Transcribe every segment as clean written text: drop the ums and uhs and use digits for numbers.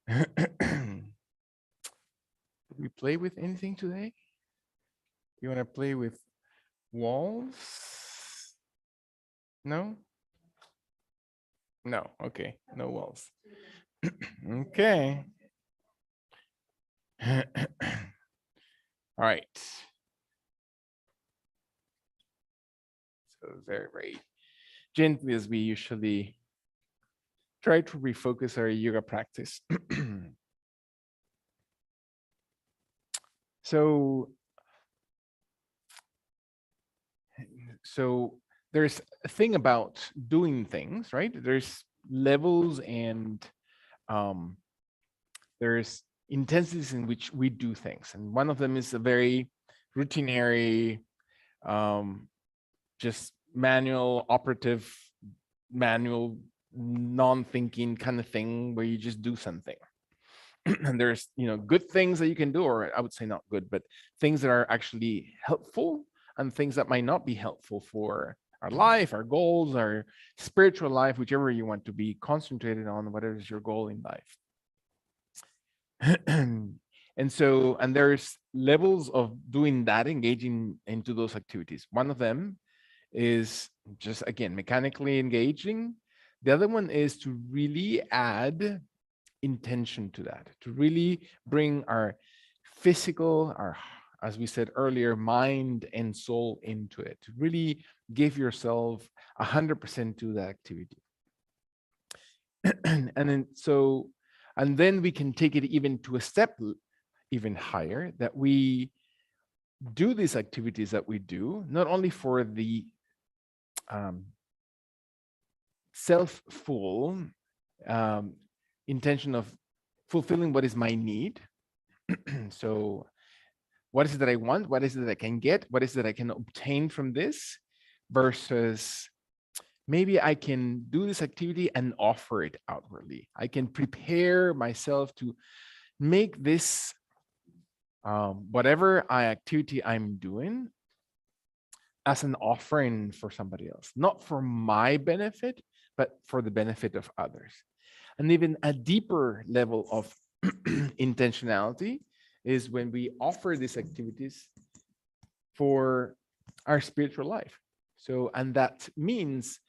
Did we play with anything today? You want to play with walls? No? No. Okay. No walls. Okay. All right. So very, very gently, as we usually try to refocus our yoga practice. So there's a thing about doing things, right? There's levels and um, there's intensities in which we do things. And one of them is a very routinary, just manual, operative, manual, non-thinking kind of thing where you just do something. And there's, good things that you can do, or I would say not good, but things that are actually helpful and things that might not be helpful for our life, our goals, our spiritual life, whichever you want to be concentrated on, whatever is your goal in life. And there's levels of doing that, engaging into those activities. One of them is just, again, mechanically engaging. The other one is to really add intention to that, to really bring our physical, as we said earlier, mind and soul into it, to really give yourself 100% to that activity. And then we can take it even to a step even higher, that we do these activities that we do, not only for the self-full intention of fulfilling what is my need. So what is it that I want? What is it that I can get? What is it that I can obtain from this? Versus maybe I can do this activity and offer it outwardly. I can prepare myself to make this whatever activity I'm doing as an offering for somebody else, not for my benefit, but for the benefit of others. And even a deeper level of intentionality is when we offer these activities for our spiritual life. So, and that means,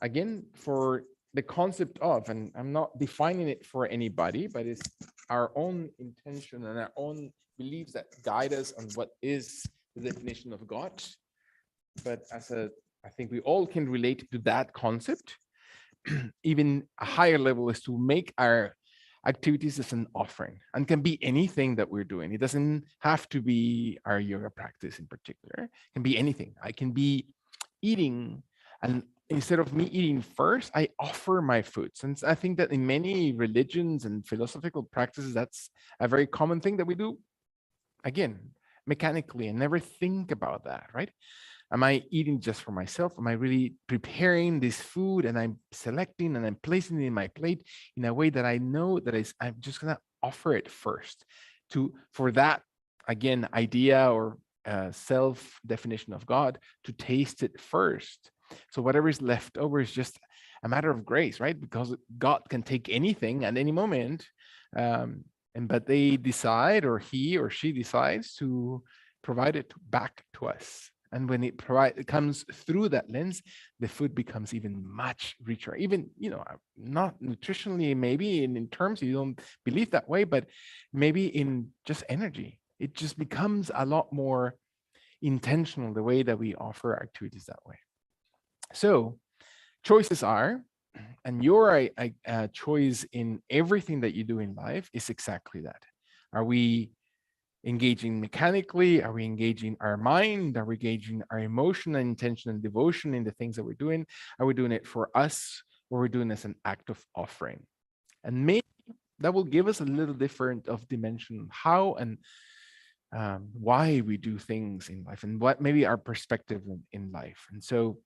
again, for the concept of, and I'm not defining it for anybody, but it's our own intention and our own beliefs that guide us on what is the definition of God. But I think we all can relate to that concept. Even a higher level is to make our activities as an offering, and can be anything that we're doing. It doesn't have to be our yoga practice in particular. It can be anything. I can be eating, and instead of me eating first, I offer my food. Since I think that in many religions and philosophical practices, that's a very common thing that we do, again, mechanically, and never think about that, right? Am I eating just for myself? Am I really preparing this food and I'm selecting and I'm placing it in my plate in a way that I know that I'm just going to offer it first for that, again, idea or self definition of God, to taste it first. So whatever is left over is just a matter of grace, right? Because God can take anything at any moment. But they decide, or he or she decides, to provide it back to us. And when it comes through that lens, the food becomes even much richer. Even, not nutritionally, maybe in terms you don't believe that way, but maybe in just energy. It just becomes a lot more intentional, the way that we offer activities that way. So choices are, and your choice in everything that you do in life is exactly that. Are we engaging mechanically? Are we engaging our mind? Are we engaging our emotion and intention and devotion in the things that we're doing? Are we doing it for us, or we're doing it as an act of offering? And maybe that will give us a little different of dimension how and why we do things in life, and what maybe our perspective in life. And so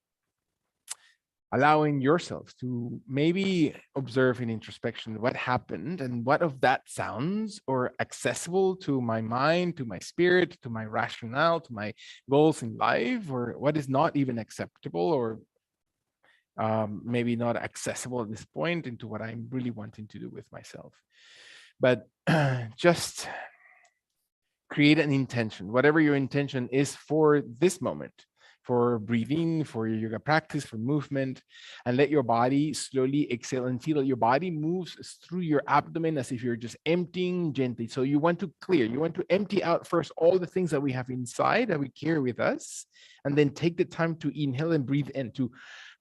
allowing yourself to maybe observe in introspection what happened, and what of that sounds or accessible to my mind, to my spirit, to my rationale, to my goals in life, or what is not even acceptable, or maybe not accessible at this point into what I'm really wanting to do with myself. but just create an intention, whatever your intention is for this moment, for breathing, for your yoga practice, for movement, and let your body slowly exhale and feel that your body moves through your abdomen as if you're just emptying gently. So you want to clear, you want to empty out first all the things that we have inside that we carry with us, and then take the time to inhale and breathe in to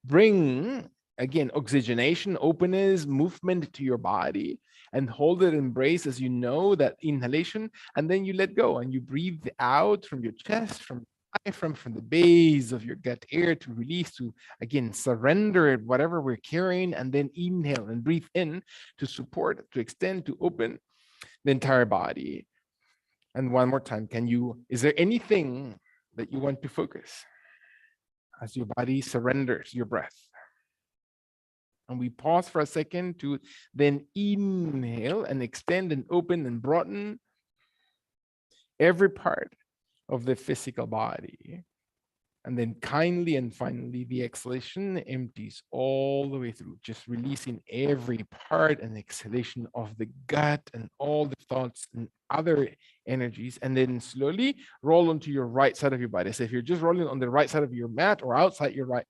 bring, again, oxygenation, openness, movement to your body, and hold it, embrace as you know that inhalation, and then you let go and you breathe out from your chest, from from the base of your gut area to release, to again surrender whatever we're carrying, and then inhale and breathe in to support, to extend, to open the entire body. And one more time, is there anything that you want to focus as your body surrenders your breath? And we pause for a second to then inhale and extend and open and broaden every part of the physical body. And then kindly and finally, the exhalation empties all the way through, just releasing every part and exhalation of the gut and all the thoughts and other energies. And then slowly roll onto your right side of your body. So if you're just rolling on the right side of your mat or outside your right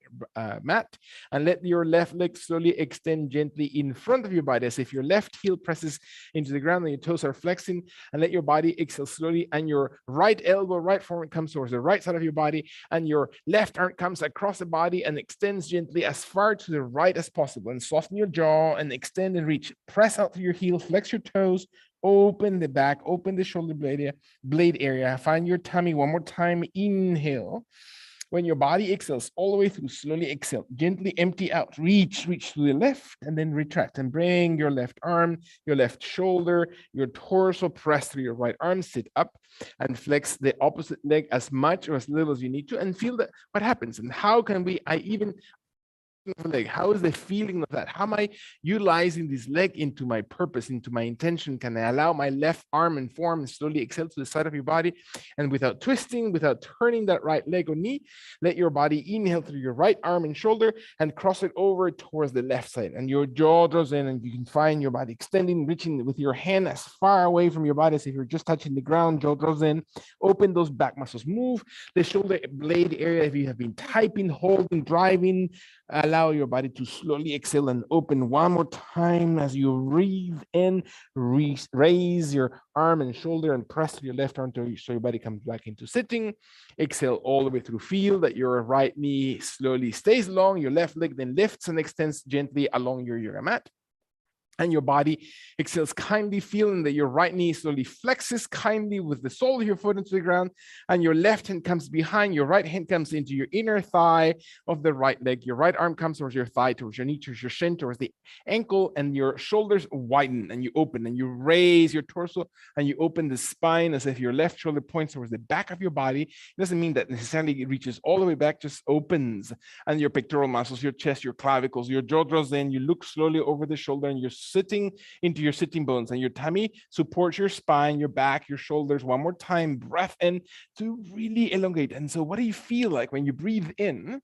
mat, and let your left leg slowly extend gently in front of your body, as if your left heel presses into the ground and your toes are flexing, and let your body exhale slowly, and your right elbow, right forearm comes towards the right side of your body, and your left arm comes across the body and extends gently as far to the right as possible, and soften your jaw and extend and reach. Press out through your heel, flex your toes, open the back, open the shoulder blade area. Find your tummy one more time. Inhale. When your body exhales all the way through, slowly exhale, gently empty out, reach to the left, and then retract and bring your left arm, your left shoulder, your torso, press through your right arm, sit up and flex the opposite leg as much or as little as you need to, and feel that what happens. And how can I even leg, how is the feeling of that? How am I utilizing this leg into my purpose, into my intention? Can I allow my left arm and forearm and slowly exhale to the side of your body, and without twisting, without turning that right leg or knee, let your body inhale through your right arm and shoulder and cross it over towards the left side, and your jaw draws in, and you can find your body extending, reaching with your hand as far away from your body as if you're just touching the ground. Jaw draws in, open those back muscles, move the shoulder blade area if you have been typing, holding, driving. Allow your body to slowly exhale and open one more time as you breathe in. Raise your arm and shoulder and press your left arm so your body comes back into sitting. Exhale all the way through. Feel that your right knee slowly stays long. Your left leg then lifts and extends gently along your yoga mat. And your body exhales kindly, feeling that your right knee slowly flexes kindly with the sole of your foot into the ground, and your left hand comes behind, your right hand comes into your inner thigh of the right leg, your right arm comes towards your thigh, towards your knee, towards your shin, towards the ankle, and your shoulders widen and you open and you raise your torso and you open the spine as if your left shoulder points towards the back of your body. It doesn't mean that necessarily it reaches all the way back, just opens, and your pectoral muscles, your chest, your clavicles, your jaw draws in, you look slowly over the shoulder, and you're sitting into your sitting bones, and your tummy supports your spine, your back, your shoulders. One more time, breath in to really elongate. And so what do you feel like when you breathe in?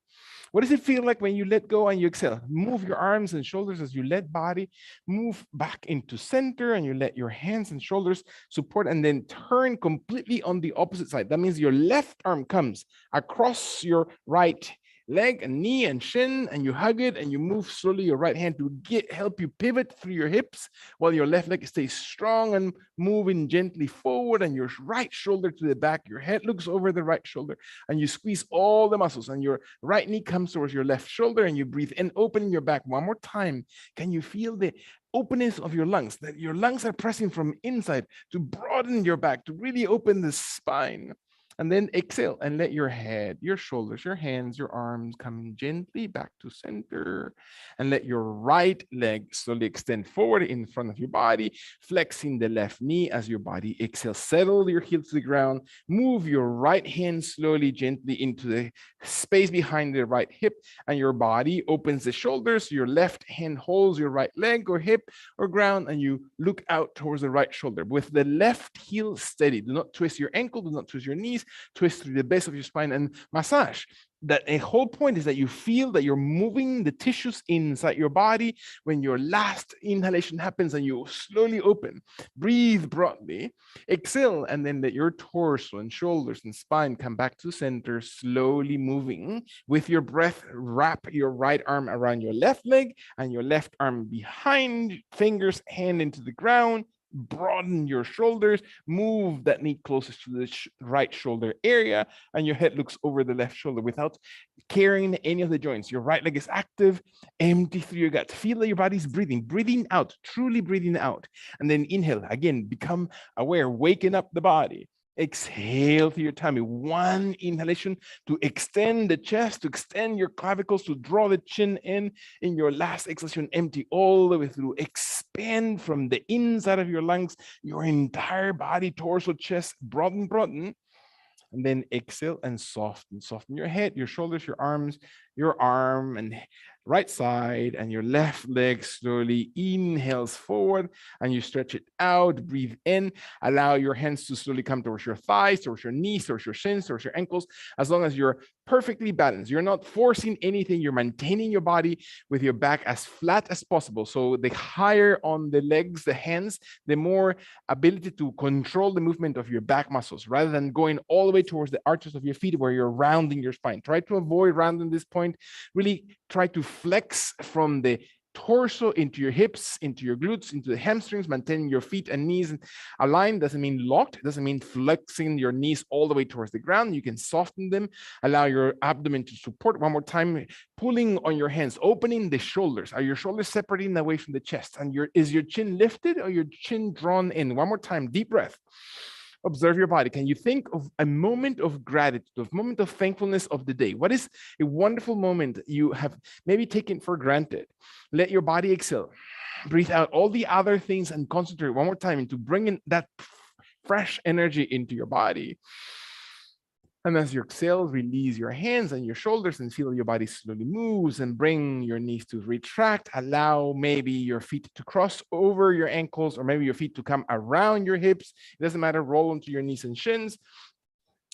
What does it feel like when you let go and you exhale? Move your arms and shoulders as you let body move back into center, and you let your hands and shoulders support, and then turn completely on the opposite side. That means your left arm comes across your right leg and knee and shin, and you hug it, and you move slowly your right hand to help you pivot through your hips, while your left leg stays strong and moving gently forward, and your right shoulder to the back, your head looks over the right shoulder, and you squeeze all the muscles, and your right knee comes towards your left shoulder, and you breathe in, opening your back one more time. Can you feel the openness of your lungs, that your lungs are pressing from inside to broaden your back, to really open the spine? And then exhale and let your head, your shoulders, your hands, your arms come gently back to center. And let your right leg slowly extend forward in front of your body, flexing the left knee as your body exhales. Settle your heels to the ground. Move your right hand slowly, gently into the space behind the right hip, and your body opens the shoulders. Your left hand holds your right leg or hip or ground, and you look out towards the right shoulder with the left heel steady. Do not twist your ankle, do not twist your knees. twist through the base of your spine and massage. That a whole point is that you feel that you're moving the tissues inside your body when your last inhalation happens and you slowly open. Breathe broadly, exhale, and then let your torso and shoulders and spine come back to center, slowly moving. With your breath, wrap your right arm around your left leg and your left arm behind, fingers, hand into the ground. Broaden your shoulders, move that knee closest to the right shoulder area, and your head looks over the left shoulder without carrying any of the joints. Your right leg is active, empty through your gut. Feel that your body's breathing out, truly breathing out. And then inhale, again, become aware, waking up the body. Exhale through your tummy. One inhalation to extend the chest, to extend your clavicles, to draw the chin in. In your last exhalation, empty all the way through. Expand from the inside of your lungs, your entire body, torso, chest, broaden. And then exhale and soften your head, your shoulders, your arms, your arm and right side, and your left leg slowly inhales forward and you stretch it out. Breathe in, allow your hands to slowly come towards your thighs, towards your knees, towards your shins, towards your ankles, as long as you're perfectly balanced. You're not forcing anything. You're maintaining your body with your back as flat as possible. So the higher on the legs, the hands, the more ability to control the movement of your back muscles rather than going all the way towards the arches of your feet where you're rounding your spine. Try to avoid rounding this point. Really try to flex from the torso into your hips, into your glutes, into the hamstrings, maintaining your feet and knees aligned. Doesn't mean locked, doesn't mean flexing your knees all the way towards the ground. You can soften them, allow your abdomen to support. One more time, pulling on your hands, opening the shoulders. Are your shoulders separating away from the chest? And is your chin lifted or your chin drawn in? One more time, deep breath. Observe your body. Can you think of a moment of gratitude, a moment of thankfulness of the day? What is a wonderful moment you have maybe taken for granted? Let your body exhale. Breathe out all the other things and concentrate one more time into bringing that fresh energy into your body. And as you exhale, release your hands and your shoulders and feel your body slowly moves and bring your knees to retract. Allow maybe your feet to cross over your ankles or maybe your feet to come around your hips. It doesn't matter, roll onto your knees and shins.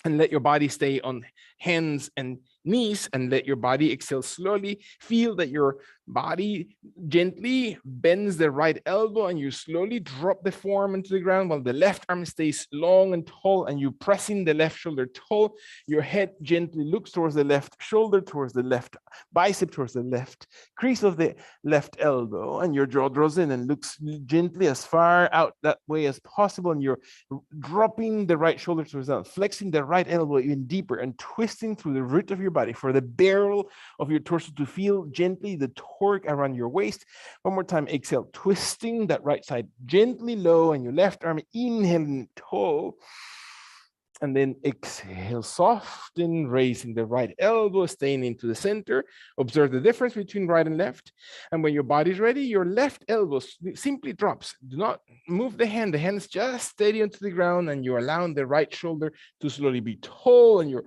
And let your body stay on hands and knees and let your body exhale slowly. Feel that your body gently bends the right elbow and you slowly drop the forearm into the ground while the left arm stays long and tall and you pressing the left shoulder tall. Your head gently looks towards the left shoulder, towards the left bicep, towards the left crease of the left elbow, and your jaw draws in and looks gently as far out that way as possible, and you're dropping the right shoulder towards the flexing the right elbow even deeper and twisting through the root of your body for the barrel of your torso to feel gently the torque around your waist. One more time, exhale, twisting that right side gently low and your left arm inhaling tall. And then exhale, soften, raising the right elbow, staying into the center. Observe the difference between right and left. And when your body's ready, your left elbow simply drops. Do not move the hand. The hand's just steady onto the ground, and you're allowing the right shoulder to slowly be tall and your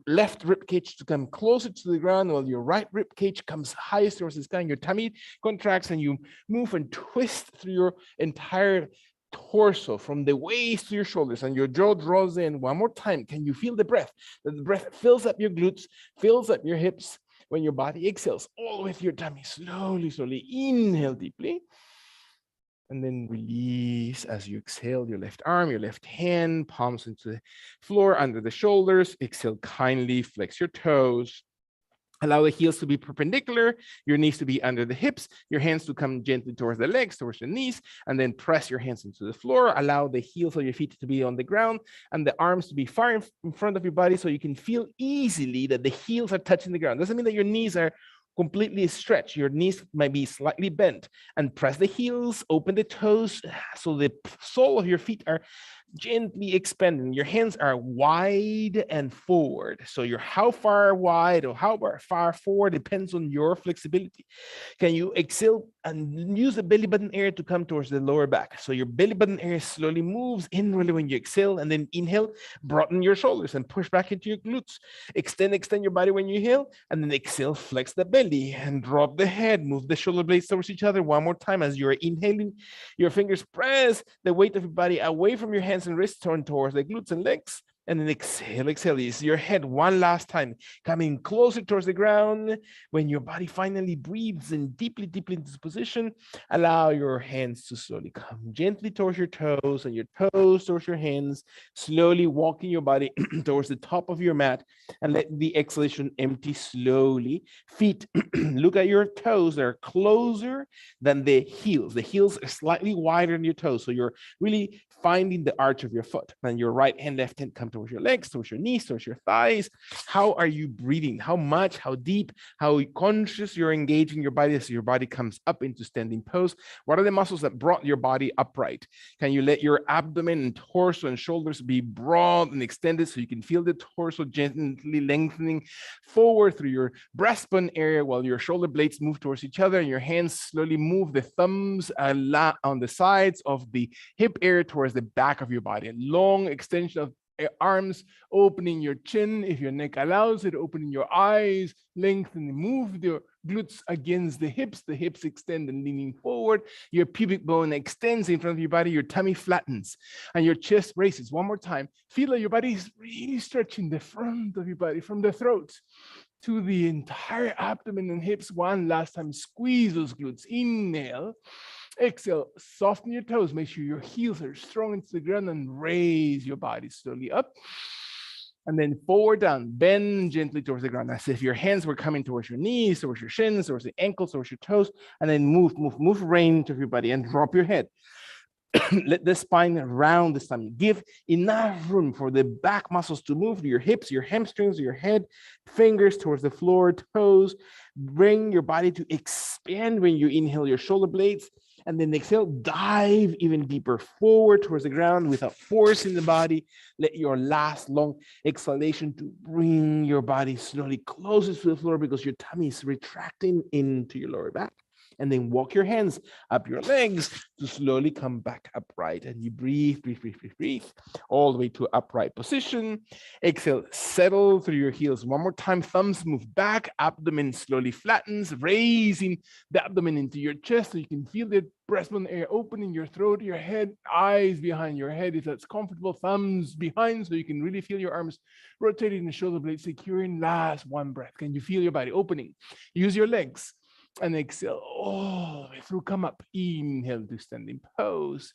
left rib cage to come closer to the ground while your right rib cage comes highest towards the sky. And your tummy contracts and you move and twist through your entire torso from the waist to your shoulders, and your jaw draws in. One more time. Can you feel the breath? That the breath fills up your glutes, fills up your hips when your body exhales all the way through your tummy. Slowly inhale deeply. And then release as you exhale your left arm, your left hand, palms into the floor, under the shoulders. Exhale kindly, flex your toes. Allow the heels to be perpendicular, your knees to be under the hips, your hands to come gently towards the legs, towards the knees, and then press your hands into the floor. Allow the heels of your feet to be on the ground and the arms to be far in front of your body so you can feel easily that the heels are touching the ground. Doesn't mean that your knees are completely stretched. Your knees might be slightly bent, and press the heels, open the toes so the sole of your feet are gently expanding. Your hands are wide and forward. So you're how far wide or how far forward depends on your flexibility. Can you exhale and use the belly button area to come towards the lower back? So your belly button area slowly moves inwardly when you exhale, and then inhale, broaden your shoulders and push back into your glutes. Extend your body when you inhale, and then exhale, flex the belly and drop the head, move the shoulder blades towards each other. One more time as you're inhaling, your fingers press the weight of your body away from your hands and wrists, turn towards the glutes and legs. And then exhale, exhale. Use your head one last time, coming closer towards the ground. When your body finally breathes in deeply, deeply into this position, allow your hands to slowly come gently towards your toes and your toes towards your hands, slowly walking your body towards the top of your mat, and let the exhalation empty slowly. Feet, look at your toes. They're closer than the heels. The heels are slightly wider than your toes. So you're really finding the arch of your foot. And your right hand, left hand come towards your legs, towards your knees, towards your thighs. How are you breathing? How much, how deep, how conscious you're engaging your body as your body comes up into standing pose? What are the muscles that brought your body upright? Can you let your abdomen and torso and shoulders be broad and extended so you can feel the torso gently lengthening forward through your breastbone area while your shoulder blades move towards each other and your hands slowly move the thumbs on the sides of the hip area towards the back of your body. A long extension of arms, opening your chin if your neck allows it, opening your eyes, lengthen, move your glutes against the hips extend and leaning forward, your pubic bone extends in front of your body, your tummy flattens, and your chest raises. One more time, feel like your body is really stretching the front of your body from the throat to the entire abdomen and hips. One last time, squeeze those glutes, inhale. Exhale, soften your toes. Make sure your heels are strong into the ground and raise your body slowly up. And then forward down, bend gently towards the ground as if your hands were coming towards your knees, towards your shins, towards the ankles, towards your toes. And then move range of your body and drop your head. Let the spine round this time. Give enough room for the back muscles to move, your hips, your hamstrings, your head, fingers towards the floor, toes. Bring your body to expand when you inhale your shoulder blades. And then exhale, dive even deeper forward towards the ground without forcing the body. Let your last long exhalation to bring your body slowly closer to the floor because your tummy is retracting into your lower back. And then walk your hands up your legs to slowly come back upright. And you breathe all the way to upright position. Exhale, settle through your heels. One more time, thumbs move back, abdomen slowly flattens, raising the abdomen into your chest so you can feel the breastbone area opening, your throat, your head, eyes behind your head if that's comfortable, thumbs behind so you can really feel your arms rotating the shoulder blades, securing last one breath. Can you feel your body opening? Use your legs. And exhale all the way through, come up, inhale to standing pose.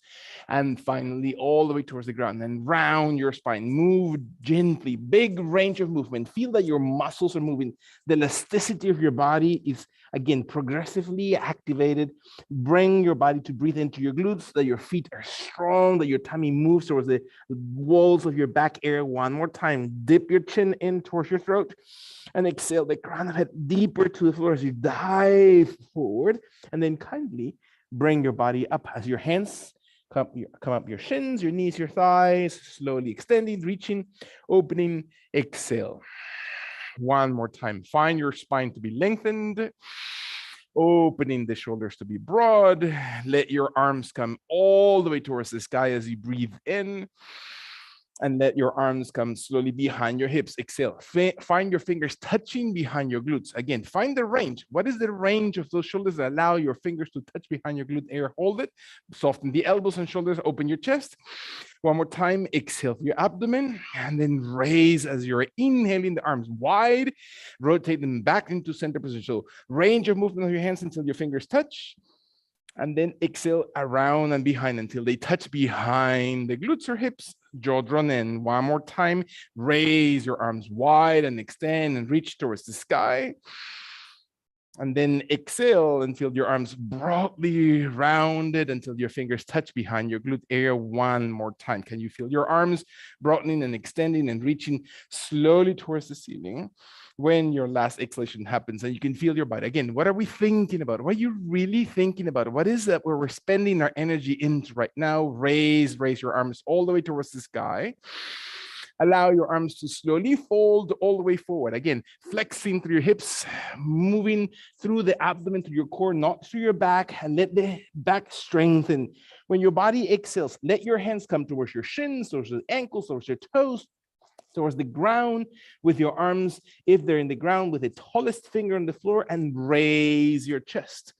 And finally, all the way towards the ground and round your spine, move gently, big range of movement. Feel that your muscles are moving. The elasticity of your body is, again, progressively activated. Bring your body to breathe into your glutes, that your feet are strong, that your tummy moves towards the walls of your back area. One more time, dip your chin in towards your throat. And exhale the crown of head deeper to the floor as you dive forward. And then kindly bring your body up as your hands come up your shins, your knees, your thighs, slowly extending, reaching, opening, exhale. One more time. Find your spine to be lengthened. Opening the shoulders to be broad. Let your arms come all the way towards the sky as you breathe in. And let your arms come slowly behind your hips. Exhale. Find your fingers touching behind your glutes. Again, find the range. What is the range of those shoulders that allow your fingers to touch behind your glute area? Hold it. Soften the elbows and shoulders. Open your chest. One more time. Exhale for your abdomen. And then raise as you're inhaling the arms wide. Rotate them back into center position. So range of movement of your hands until your fingers touch. And then exhale around and behind until they touch behind the glutes or hips. Jaw drawn in. One more time. Raise your arms wide and extend and reach towards the sky. And then exhale and feel your arms broadly rounded until your fingers touch behind your glute area. One more time. Can you feel your arms broadening and extending and reaching slowly towards the ceiling? When your last exhalation happens and you can feel your body. Again, what are we thinking about? What are you really thinking about? What is that where we're spending our energy into right now? Raise your arms all the way towards the sky. Allow your arms to slowly fold all the way forward. Again, flexing through your hips, moving through the abdomen to your core, not through your back, and let the back strengthen. When your body exhales, let your hands come towards your shins, towards the ankles, towards your toes, towards the ground with your arms, if they're in the ground, with the tallest finger on the floor, and raise your chest.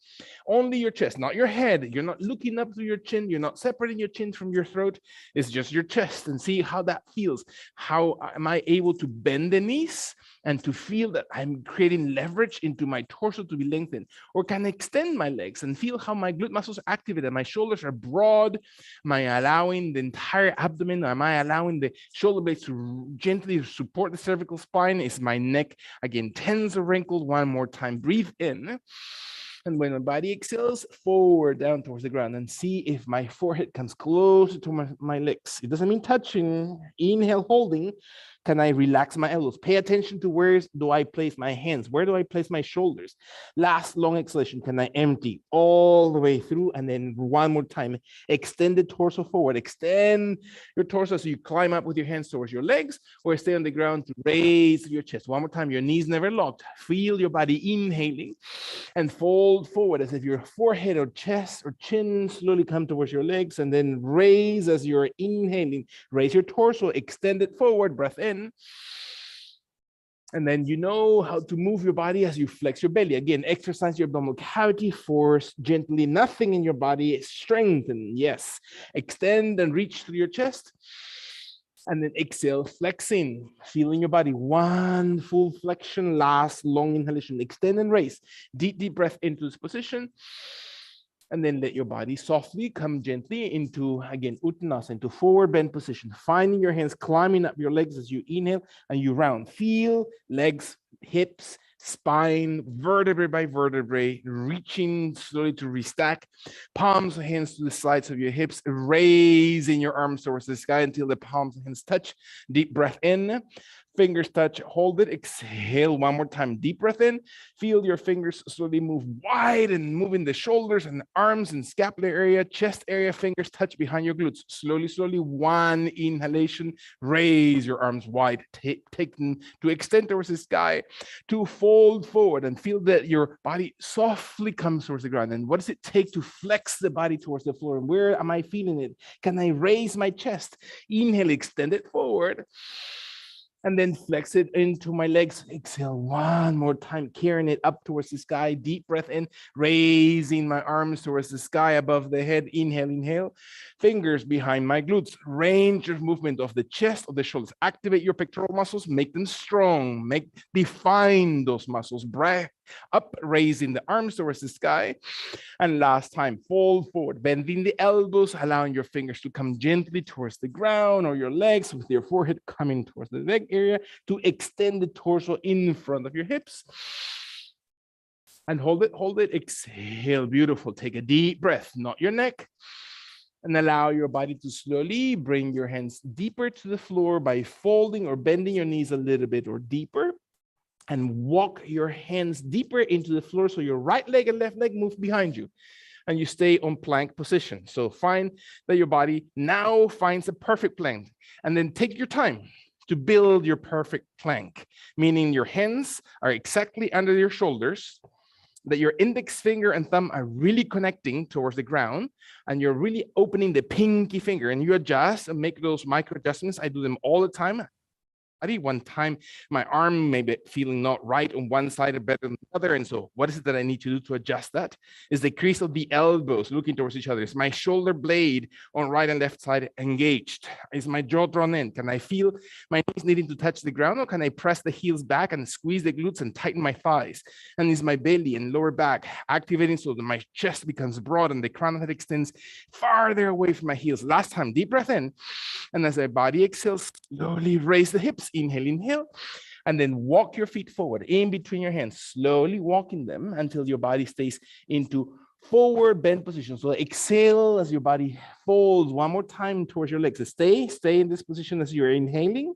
Only your chest, not your head. You're not looking up to your chin. You're not separating your chin from your throat. It's just your chest, and see how that feels. How am I able to bend the knees and to feel that I'm creating leverage into my torso to be lengthened? Or can I extend my legs and feel how my glute muscles are activated? My shoulders are broad. Am I allowing the entire abdomen? Am I allowing the shoulder blades to gently support the cervical spine? Is my neck, again, tense or wrinkled? One more time. Breathe in. And when my body exhales, forward down towards the ground, and see if my forehead comes closer to my legs. It doesn't mean touching. Inhale, holding. Can I relax my elbows? Pay attention to where do I place my hands? Where do I place my shoulders? Last long exhalation. Can I empty all the way through? And then one more time, extend the torso forward. Extend your torso so you climb up with your hands towards your legs, or stay on the ground to raise your chest. One more time, your knees never locked. Feel your body inhaling and fold forward as if your forehead or chest or chin slowly come towards your legs, and then raise as you're inhaling. Raise your torso, extend it forward, breath in. And then you know how to move your body as you flex your belly. Again, exercise your abdominal cavity, force gently nothing in your body, strengthen. Yes, extend and reach through your chest. And then exhale, flexing, feeling your body. One full flexion, last long inhalation. Extend and raise. Deep, deep breath into this position. And then let your body softly come gently into, again, Uttanasana, into forward bend position. Finding your hands climbing up your legs as you inhale and you round. Feel legs, hips, spine, vertebrae by vertebrae, reaching slowly to restack. Palms of hands to the sides of your hips, raising your arms towards the sky until the palms of hands touch. Deep breath in. Fingers touch, hold it, exhale one more time, deep breath in. Feel your fingers slowly move wide and moving the shoulders and arms and scapular area, chest area, fingers touch behind your glutes. Slowly, slowly, one inhalation, raise your arms wide, take them to extend towards the sky, to fold forward and feel that your body softly comes towards the ground. And what does it take to flex the body towards the floor? And where am I feeling it? Can I raise my chest? Inhale, extend it forward. And then flex it into my legs. Exhale one more time, carrying it up towards the sky. Deep breath in, raising my arms towards the sky above the head. Inhale, inhale. Fingers behind my glutes. Range of movement of the chest, of the shoulders. Activate your pectoral muscles. Make them strong. Define those muscles. Breath up, raising the arms towards the sky. And last time, fold forward, bending the elbows, allowing your fingers to come gently towards the ground or your legs with your forehead coming towards the leg area to extend the torso in front of your hips. And hold it, exhale, beautiful. Take a deep breath, not your neck. And allow your body to slowly bring your hands deeper to the floor by folding or bending your knees a little bit or deeper. And walk your hands deeper into the floor so your right leg and left leg move behind you. And you stay on plank position. So find that your body now finds a perfect plank. And then take your time to build your perfect plank, meaning your hands are exactly under your shoulders, that your index finger and thumb are really connecting towards the ground, and you're really opening the pinky finger, and you adjust and make those micro adjustments. I do them all the time. One time my arm may be feeling not right on one side or better than the other. And so what is it that I need to do to adjust that? Is the crease of the elbows looking towards each other? Is my shoulder blade on right and left side engaged? Is my jaw drawn in? Can I feel my knees needing to touch the ground, or can I press the heels back and squeeze the glutes and tighten my thighs? And is my belly and lower back activating so that my chest becomes broad and the crown of the head extends farther away from my heels? Last time, deep breath in. And as my body exhales, slowly raise the hips. Inhale, inhale, and then walk your feet forward in between your hands, slowly walking them until your body stays into forward bend position. So exhale as your body folds one more time towards your legs. Stay in this position as you're inhaling.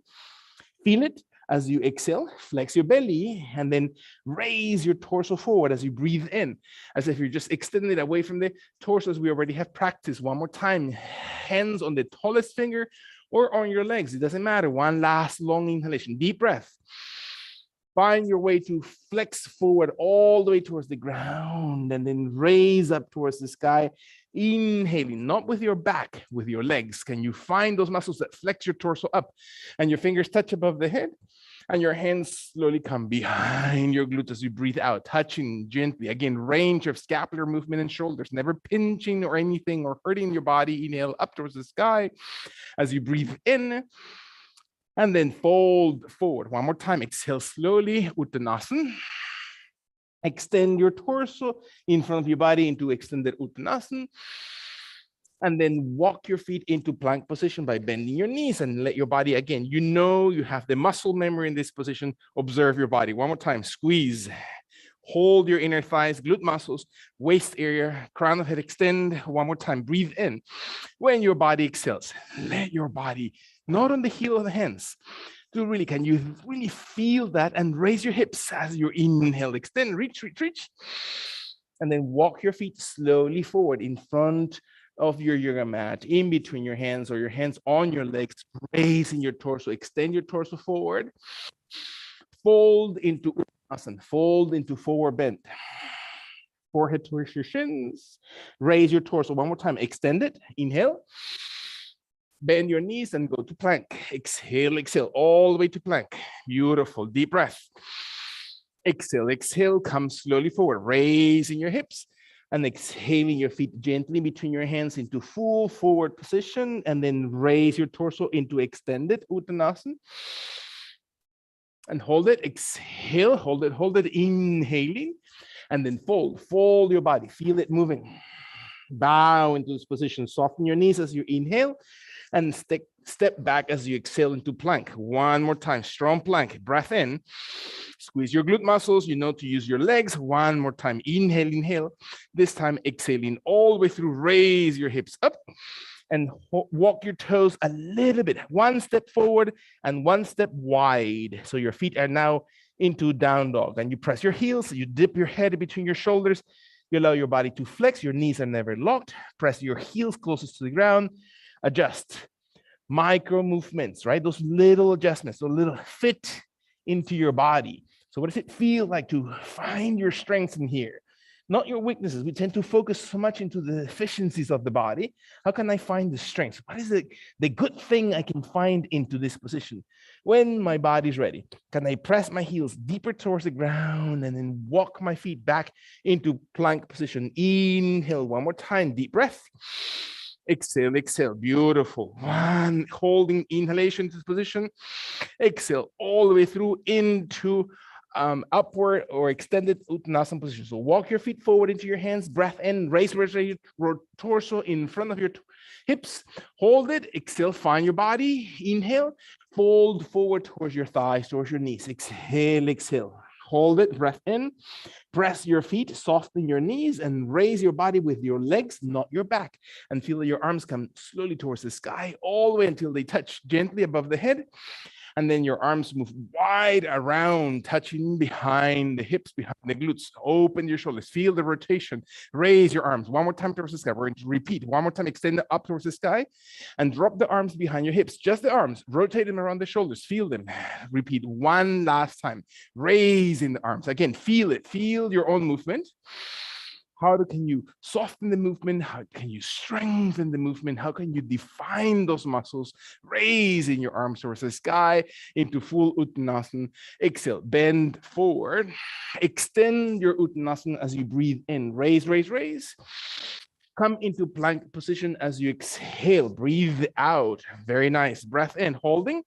Feel it as you exhale, flex your belly, and then raise your torso forward as you breathe in, as if you're just extending it away from the torso as we already have practiced. One more time, hands on the tallest finger or on your legs, it doesn't matter. One last long inhalation, deep breath. Find your way to flex forward all the way towards the ground, and then raise up towards the sky. Inhaling, not with your back, with your legs. Can you find those muscles that flex your torso up and your fingers touch above the head? And your hands slowly come behind your glutes as you breathe out, touching gently. Again, range of scapular movement and shoulders, never pinching or anything or hurting your body. Inhale up towards the sky as you breathe in. And then fold forward. One more time. Exhale slowly, Uttanasana. Extend your torso in front of your body into extended Uttanasana. And then walk your feet into plank position by bending your knees and let your body, again, you have the muscle memory in this position. Observe your body. One more time. Squeeze. Hold your inner thighs, glute muscles, waist area, crown of head extend. One more time. Breathe in. When your body exhales, let your body, not on the heel of the hands, can you really feel that and raise your hips as you inhale, extend, reach. And then walk your feet slowly forward in front of your yoga mat, in between your hands or your hands on your legs, raising your torso, extend your torso forward, fold into Uttanasana, fold into forward bend. Forehead towards your shins, raise your torso. One more time, extend it, inhale. Bend your knees and go to plank. Exhale, all the way to plank. Beautiful, deep breath. Exhale, come slowly forward, raising your hips and exhaling your feet gently between your hands into full forward position, and then raise your torso into extended Uttanasana. And hold it, exhale, hold it, inhaling, and then fold your body, feel it moving. Bow into this position, soften your knees as you inhale, and step back as you exhale into plank. One more time, strong plank, breath in, squeeze your glute muscles, to use your legs. One more time, inhale. This time, exhaling all the way through, raise your hips up and walk your toes a little bit, one step forward and one step wide. So your feet are now into down dog, and you press your heels, you dip your head between your shoulders, you allow your body to flex, your knees are never locked, press your heels closest to the ground, adjust. Micro movements, right? Those little adjustments, so little fit into your body. So what does it feel like to find your strengths in here? Not your weaknesses. We tend to focus so much into the efficiencies of the body. How can I find the strengths? What is the good thing I can find into this position? When my body's ready, can I press my heels deeper towards the ground and then walk my feet back into plank position? Inhale, one more time, deep breath. Exhale, beautiful. One, holding inhalation to this position. Exhale all the way through into upward or extended Uttanasana position. So walk your feet forward into your hands, breath in, raise your torso in front of your hips. Hold it, exhale, find your body. Inhale, fold forward towards your thighs, towards your knees. Exhale. Hold it, breath in, press your feet, soften your knees, and raise your body with your legs, not your back. And feel your arms come slowly towards the sky, all the way until they touch gently above the head. And then your arms move wide around, touching behind the hips, behind the glutes. Open your shoulders, feel the rotation. Raise your arms one more time towards the sky. We're going to repeat one more time, extend it up towards the sky and drop the arms behind your hips, just the arms. Rotate them around the shoulders, feel them. Repeat one last time, raising the arms. Again, feel it, feel your own movement. How can you soften the movement? How can you strengthen the movement? How can you define those muscles? Raising your arms towards the sky into full Uttanasana. Exhale, bend forward. Extend your Uttanasana as you breathe in. Raise. Come into plank position as you exhale. Breathe out. Very nice. Breath in, holding.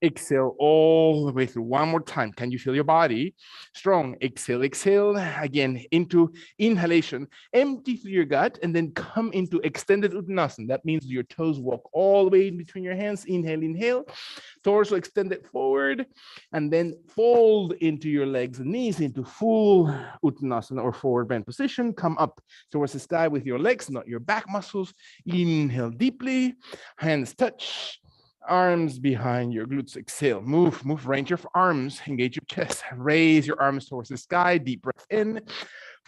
Exhale all the way through. One more time. Can you feel your body? Strong. Exhale. Again, into inhalation. Empty through your gut and then come into extended Uttanasana. That means your toes walk all the way in between your hands. Inhale. Torso extended forward and then fold into your legs and knees into full Uttanasana or forward bend position. Come up towards the sky with your legs, not your back muscles. Inhale deeply. Hands touch. Arms behind your glutes. Exhale, move, range your arms, engage your chest, raise your arms towards the sky, deep breath in,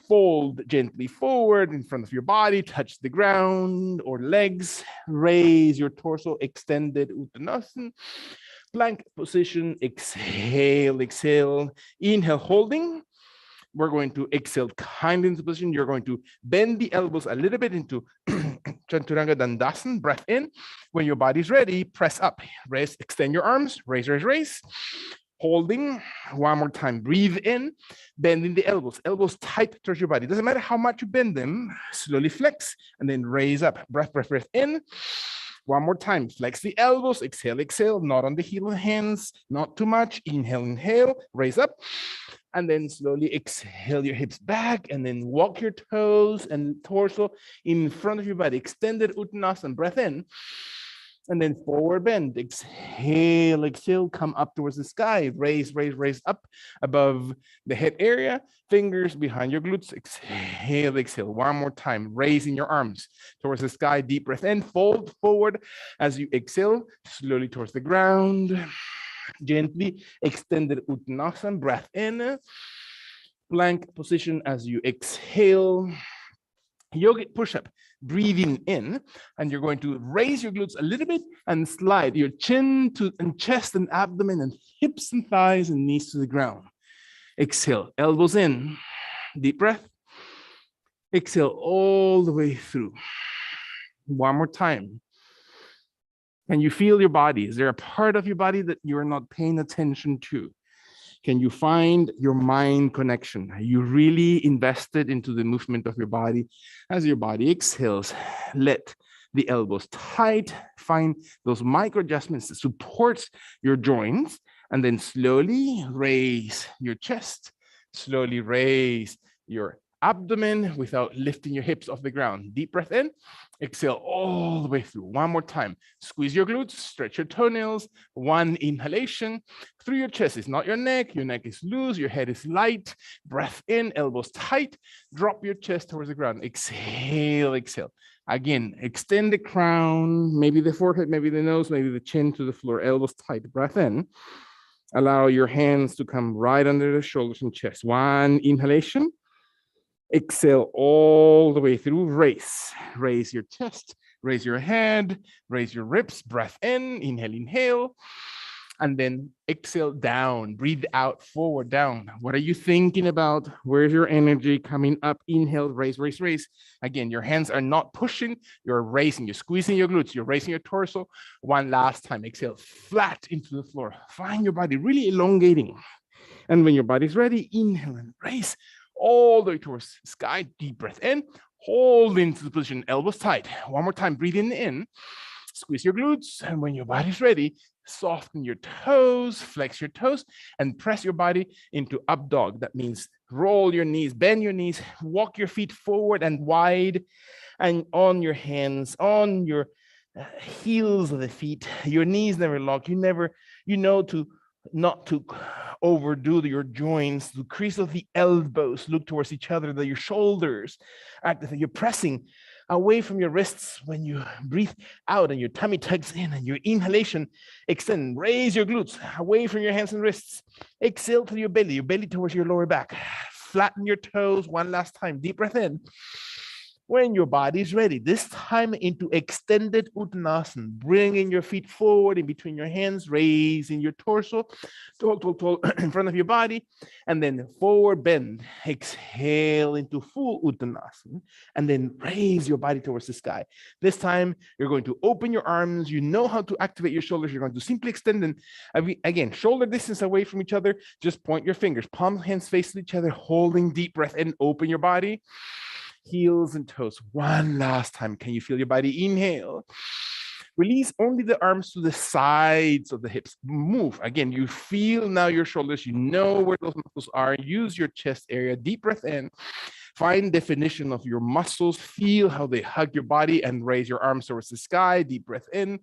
fold gently forward in front of your body, touch the ground or legs, raise your torso, extended Uttanasana, plank position, exhale, inhale, holding. We're going to exhale kindly into position. You're going to bend the elbows a little bit into Chaturanga Dandasana, breath in. When your body's ready, press up, raise, extend your arms, raise, raise, raise. Holding, one more time, breathe in, bending the elbows tight towards your body. Doesn't matter how much you bend them, slowly flex, and then raise up, breath, breath, breath in. One more time, flex the elbows, exhale, exhale, not on the heel of hands, not too much, inhale, inhale, raise up, and then slowly exhale your hips back, and then walk your toes and torso in front of your body, extended Uttanasana, breath in, and then forward bend, exhale, exhale, come up towards the sky, raise, raise, raise up above the head area, fingers behind your glutes, exhale, exhale, one more time, raising your arms towards the sky, deep breath in, fold forward as you exhale, slowly towards the ground, gently extended Uttanasana, breath in, plank position as you exhale, yogic push-up, breathing in, and you're going to raise your glutes a little bit and slide your chin to and chest and abdomen and hips and thighs and knees to the ground. Exhale, elbows in, deep breath. Exhale all the way through. One more time. Can you feel your body? Is there a part of your body that you're not paying attention to? Can you find your mind connection? Are you really invested into the movement of your body? As your body exhales, let the elbows tight, find those micro adjustments that supports your joints, and then slowly raise your chest, slowly raise your abdomen without lifting your hips off the ground. Deep breath in, exhale all the way through. One more time. Squeeze your glutes, stretch your toenails. One inhalation through your chest. It's not your neck is loose, your head is light. Breath in, elbows tight. Drop your chest towards the ground. Exhale, exhale. Again, extend the crown, maybe the forehead, maybe the nose, maybe the chin to the floor, elbows tight. Breath in. Allow your hands to come right under the shoulders and chest. One inhalation. Exhale all the way through, raise your chest, raise your head, raise your ribs, breath in, inhale, inhale, and then exhale down, breathe out, forward, down. What are you thinking about? Where's your energy coming up? Inhale, raise, raise, raise. Again, your hands are not pushing, you're raising, you're squeezing your glutes, you're raising your torso. One last time, exhale, flat into the floor. Find your body really elongating. And when your body's ready, inhale and raise. All the way towards the sky, deep breath in, hold into the position, elbows tight. One more time, breathing in, squeeze your glutes, and when your body's ready, soften your toes, flex your toes, and press your body into up dog. That means roll your knees, bend your knees, walk your feet forward and wide, and on your hands, on your heels of the feet, your knees never lock, not to overdo your joints, the crease of the elbows look towards each other, that your shoulders act as if you're pressing away from your wrists when you breathe out and your tummy tucks in, and your inhalation, extend, raise your glutes away from your hands and wrists. Exhale to your belly towards your lower back. Flatten your toes one last time, deep breath in. When your body is ready, this time into extended Uttanasana, bringing your feet forward in between your hands, raising your torso, tall, in front of your body, and then forward bend. Exhale into full Uttanasana, and then raise your body towards the sky. This time, you're going to open your arms. You know how to activate your shoulders. You're going to simply extend them, again, shoulder distance away from each other. Just point your fingers, palm hands face each other, holding deep breath in, open your body. Heels and toes. One last time. Can you feel your body? Inhale. Release only the arms to the sides of the hips. Move. Again, you feel now your shoulders. You know where those muscles are. Use your chest area. Deep breath in. Find definition of your muscles. Feel how they hug your body and raise your arms towards the sky. Deep breath in.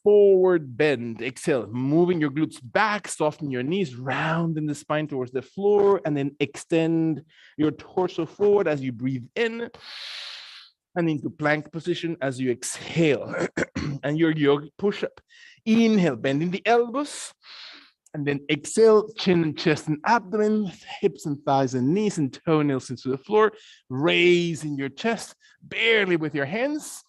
Forward bend, exhale, moving your glutes back, soften your knees, round in the spine towards the floor, and then extend your torso forward as you breathe in, and into plank position as you exhale. And your yogic push-up. Inhale, bending the elbows, and then exhale, chin and chest and abdomen, hips and thighs and knees and toenails into the floor, raising your chest, barely with your hands.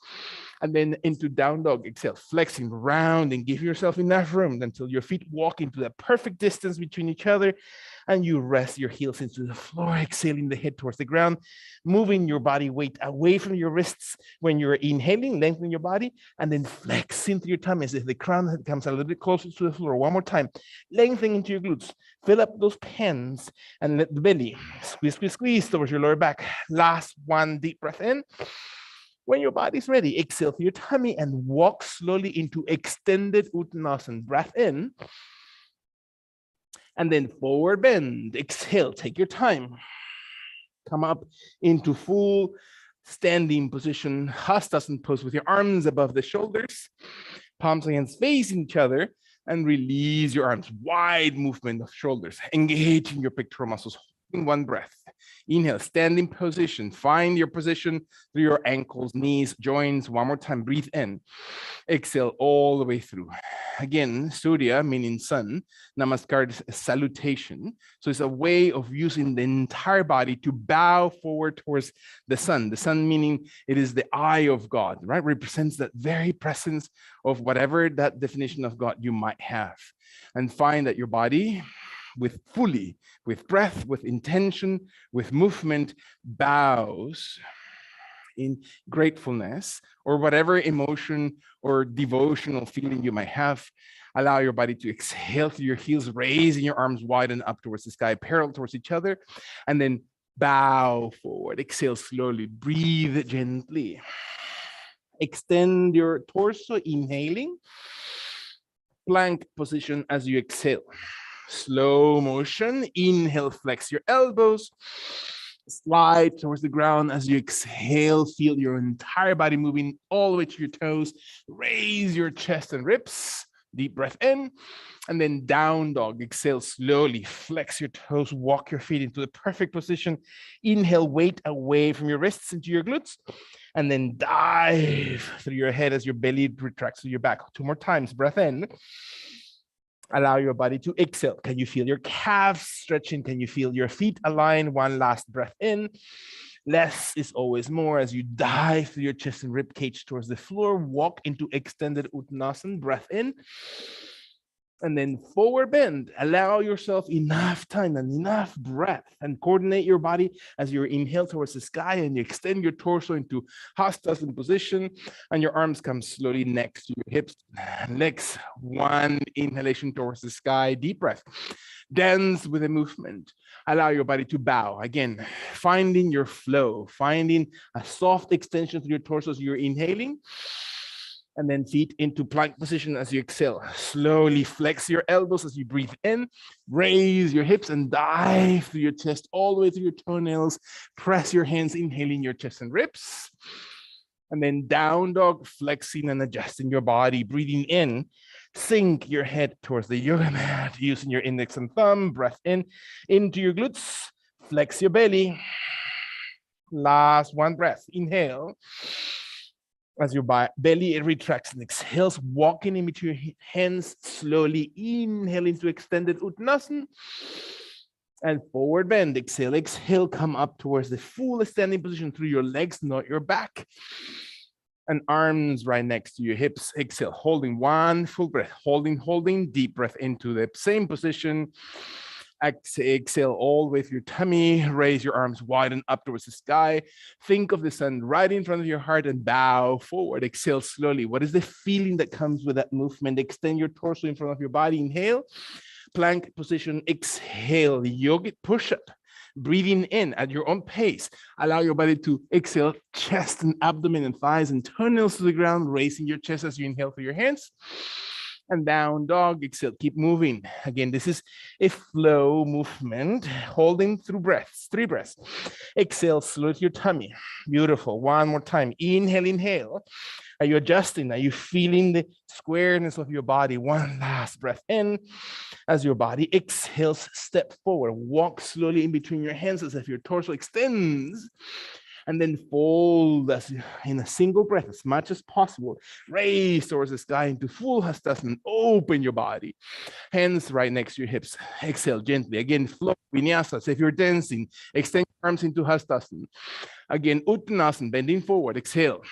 And then into down dog, exhale, flexing, rounding, give yourself enough room until your feet walk into the perfect distance between each other, and you rest your heels into the floor, exhaling the head towards the ground, moving your body weight away from your wrists when you're inhaling, lengthening your body, and then flex into your tummy as if the crown comes a little bit closer to the floor. One more time, lengthening into your glutes, fill up those pens, and let the belly squeeze, squeeze, squeeze towards your lower back. Last one, deep breath in. When your body's ready, exhale through your tummy and walk slowly into extended Uttanasana. Breath in. And then forward bend. Exhale, take your time. Come up into full standing position, Hastasana pose with your arms above the shoulders, palms and hands facing each other, and release your arms. Wide movement of shoulders, engaging your pectoral muscles. In one breath. Inhale, standing position. Find your position through your ankles, knees, joints. One more time, breathe in. Exhale all the way through. Again, Surya meaning sun, Namaskar is a salutation. So it's a way of using the entire body to bow forward towards the sun. The sun meaning it is the eye of God, right? Represents that very presence of whatever that definition of God you might have. And find that your body with breath, with intention, with movement, bows in gratefulness or whatever emotion or devotional feeling you might have. Allow your body to exhale through your heels, raising your arms wide and up towards the sky, parallel towards each other, and then bow forward. Exhale slowly, breathe gently. Extend your torso, inhaling. Plank position as you exhale. Slow motion, inhale, flex your elbows, slide towards the ground as you exhale, feel your entire body moving all the way to your toes, raise your chest and ribs, deep breath in, and then down dog, exhale slowly, flex your toes, walk your feet into the perfect position, inhale, weight away from your wrists into your glutes, and then dive through your head as your belly retracts to your back. 2 more times, breath in. Allow your body to exhale. Can you feel your calves stretching? Can you feel your feet align? One last breath in. Less is always more as you dive through your chest and rib cage towards the floor. Walk into extended Uttanasana. Breath in. And then forward bend. Allow yourself enough time and enough breath and coordinate your body as you inhale towards the sky and you extend your torso into Hastasana position and your arms come slowly next to your hips. Next, one inhalation towards the sky, deep breath. Dance with the movement. Allow your body to bow. Again, finding your flow, finding a soft extension to your torso as you're inhaling. And then feet into plank position as you exhale. Slowly flex your elbows as you breathe in. Raise your hips and dive through your chest all the way through your toenails. Press your hands, inhaling your chest and ribs. And then down dog, flexing and adjusting your body. Breathing in, sink your head towards the yoga mat using your index and thumb. Breath in, into your glutes. Flex your belly. Last one breath. Inhale. As your belly retracts and exhales, walking in between your hands, slowly inhale into extended Uttanasana. And forward bend, exhale, exhale, come up towards the full standing position through your legs, not your back. And arms right next to your hips. Exhale, holding one full breath, holding, deep breath into the same position. Exhale all the way through your tummy. Raise your arms wide and up towards the sky. Think of the sun right in front of your heart and bow forward. Exhale slowly. What is the feeling that comes with that movement? Extend your torso in front of your body. Inhale. Plank position. Exhale. Yogic push-up. Breathing in at your own pace. Allow your body to exhale, chest and abdomen and thighs and toenails to the ground, raising your chest as you inhale through your hands. And down dog, exhale, keep moving. Again, this is a flow movement, holding through breaths, 3 breaths. Exhale, slow to your tummy. Beautiful. One more time. Inhale. Are you adjusting? Are you feeling the squareness of your body? One last breath in. As your body exhales, step forward. Walk slowly in between your hands as if your torso extends. And then fold as in a single breath as much as possible. Raise towards the sky into full Hastasana. Open your body. Hands right next to your hips. Exhale gently. Again, flow vinyasa. So if you're dancing, extend your arms into Hastasana. Again, Uttanasana, bending forward, exhale.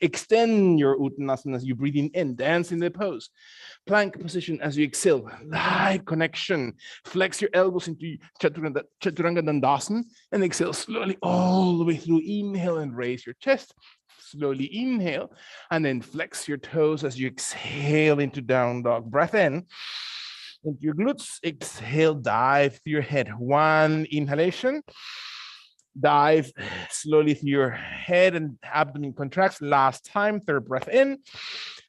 Extend your Uttanasana as you breathe in, dance in the pose. Plank position as you exhale, light connection. Flex your elbows into Chaturanga Dandasana and exhale slowly all the way through. Inhale and raise your chest. Slowly inhale and then flex your toes as you exhale into down dog. Breath in into your glutes. Exhale, dive through your head. One inhalation. Dive slowly through your head and abdomen contracts. Last time, third breath in.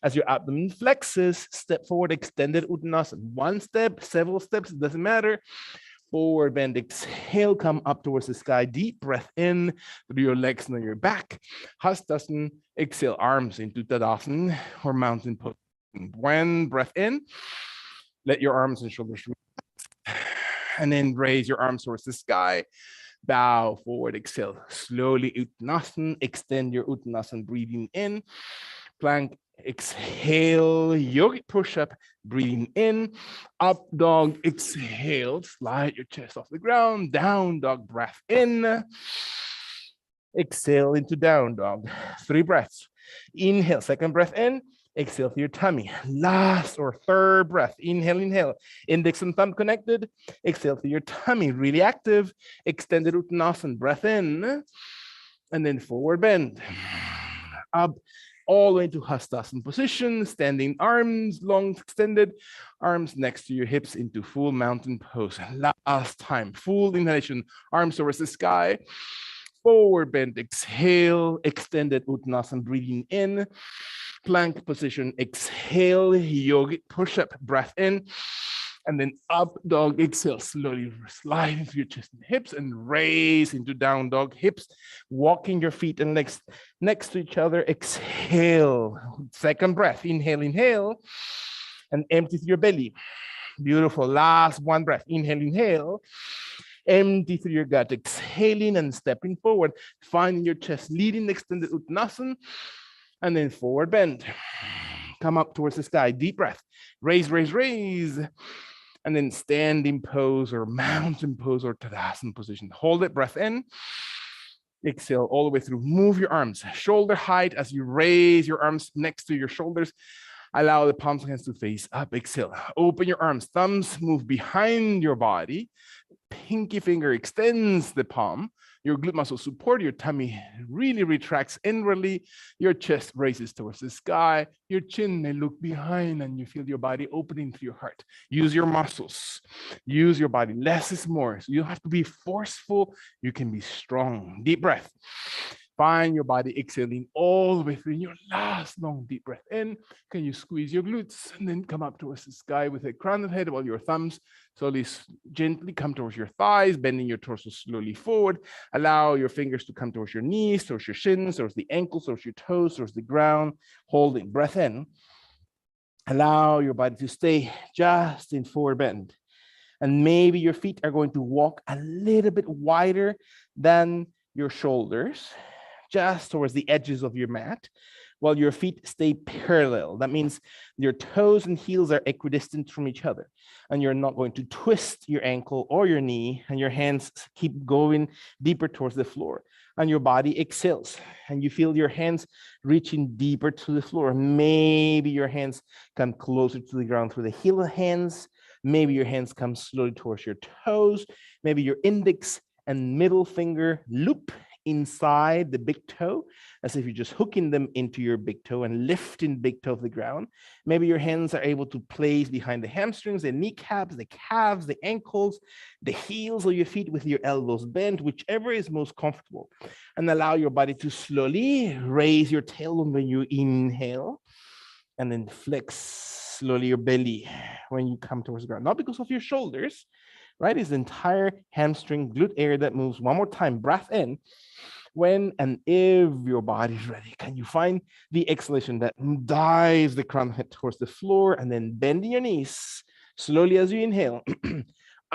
As your abdomen flexes, step forward, extended Uttanasana. One step, several steps, it doesn't matter. Forward bend, exhale, come up towards the sky. Deep breath in through your legs and your back. Hastasana, exhale, arms into Tadasana or mountain pose. When breath in, let your arms and shoulders relax. And then raise your arms towards the sky. Bow forward, exhale. Slowly Uttanasana, extend your Uttanasana, breathing in. Plank, exhale, yogic push-up, breathing in. Up dog, exhale, slide your chest off the ground. Down dog, breath in. Exhale into down dog. 3 breaths. Inhale, second breath in. Exhale through your tummy. Last or third breath. Inhale, inhale. Index and thumb connected. Exhale through your tummy. Really active. Extended Uttanasana. Breath in. And then forward bend. Up all the way to Hastasana position. Standing arms long extended. Arms next to your hips into full mountain pose. Last time. Full inhalation. Arms towards the sky. Forward bend. Exhale. Extended Uttanasana. Breathing in. Plank position, exhale, yogic push-up, breath in, and then up dog, exhale, slowly slide into your chest and hips and raise into down dog, hips, walking your feet and legs next to each other, exhale, second breath, inhale, inhale, and empty through your belly. Beautiful, last one breath, inhale, inhale, empty through your gut, exhaling and stepping forward, finding your chest, leading extended Uttanasana, and then forward bend. Come up towards the sky, deep breath. Raise, raise, raise. And then standing pose or mountain pose or Tadasana position. Hold it, breath in. Exhale all the way through. Move your arms, shoulder height as you raise your arms next to your shoulders. Allow the palms of hands to face up. Exhale. Open your arms. Thumbs move behind your body. Pinky finger extends the palm. Your glute muscles support your tummy, really retracts inwardly. Your chest raises towards the sky. Your chin may look behind and you feel your body opening to your heart. Use your muscles. Use your body. Less is more. So you don't have to be forceful. You can be strong. Deep breath. Find your body exhaling all the way through. In your last long deep breath in, can you squeeze your glutes and then come up towards the sky with a crown of head while your thumbs slowly, gently come towards your thighs, bending your torso slowly forward. Allow your fingers to come towards your knees, towards your shins, towards the ankles, towards your toes, towards the ground. Holding breath in. Allow your body to stay just in forward bend. And maybe your feet are going to walk a little bit wider than your shoulders, just towards the edges of your mat, while your feet stay parallel. That means your toes and heels are equidistant from each other, and you're not going to twist your ankle or your knee, and your hands keep going deeper towards the floor, and your body exhales, and you feel your hands reaching deeper to the floor. Maybe your hands come closer to the ground through the heel of hands. Maybe your hands come slowly towards your toes. Maybe your index and middle finger loop inside the big toe, as if you're just hooking them into your big toe and lifting big toe off the ground. Maybe your hands are able to place behind the hamstrings, the kneecaps, the calves, the ankles, the heels of your feet with your elbows bent, whichever is most comfortable. And allow your body to slowly raise your tailbone when you inhale, and then flex slowly your belly when you come towards the ground. Not because of your shoulders, right? It's the entire hamstring glute area that moves. One more time, breath in. When and if your body is ready, can you find the exhalation that dives the crown head towards the floor, and then bending your knees slowly as you inhale.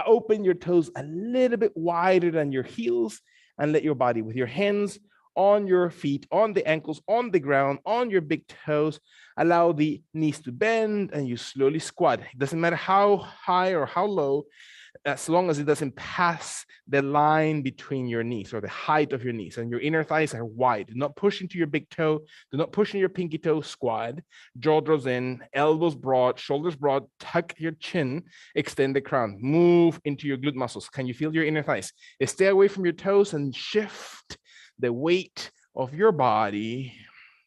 Open your toes a little bit wider than your heels, and let your body with your hands on your feet, on the ankles, on the ground, on your big toes. Allow the knees to bend, and you slowly squat. It doesn't matter how high or how low. as long as it doesn't pass the line between your knees or the height of your knees, and your inner thighs are wide. Do not push into your big toe. Do not push in your pinky toe. Squat. Jaw draws in. Elbows broad. Shoulders broad. Tuck your chin. Extend the crown. Move into your glute muscles. Can you feel your inner thighs? Stay away from your toes and shift the weight of your body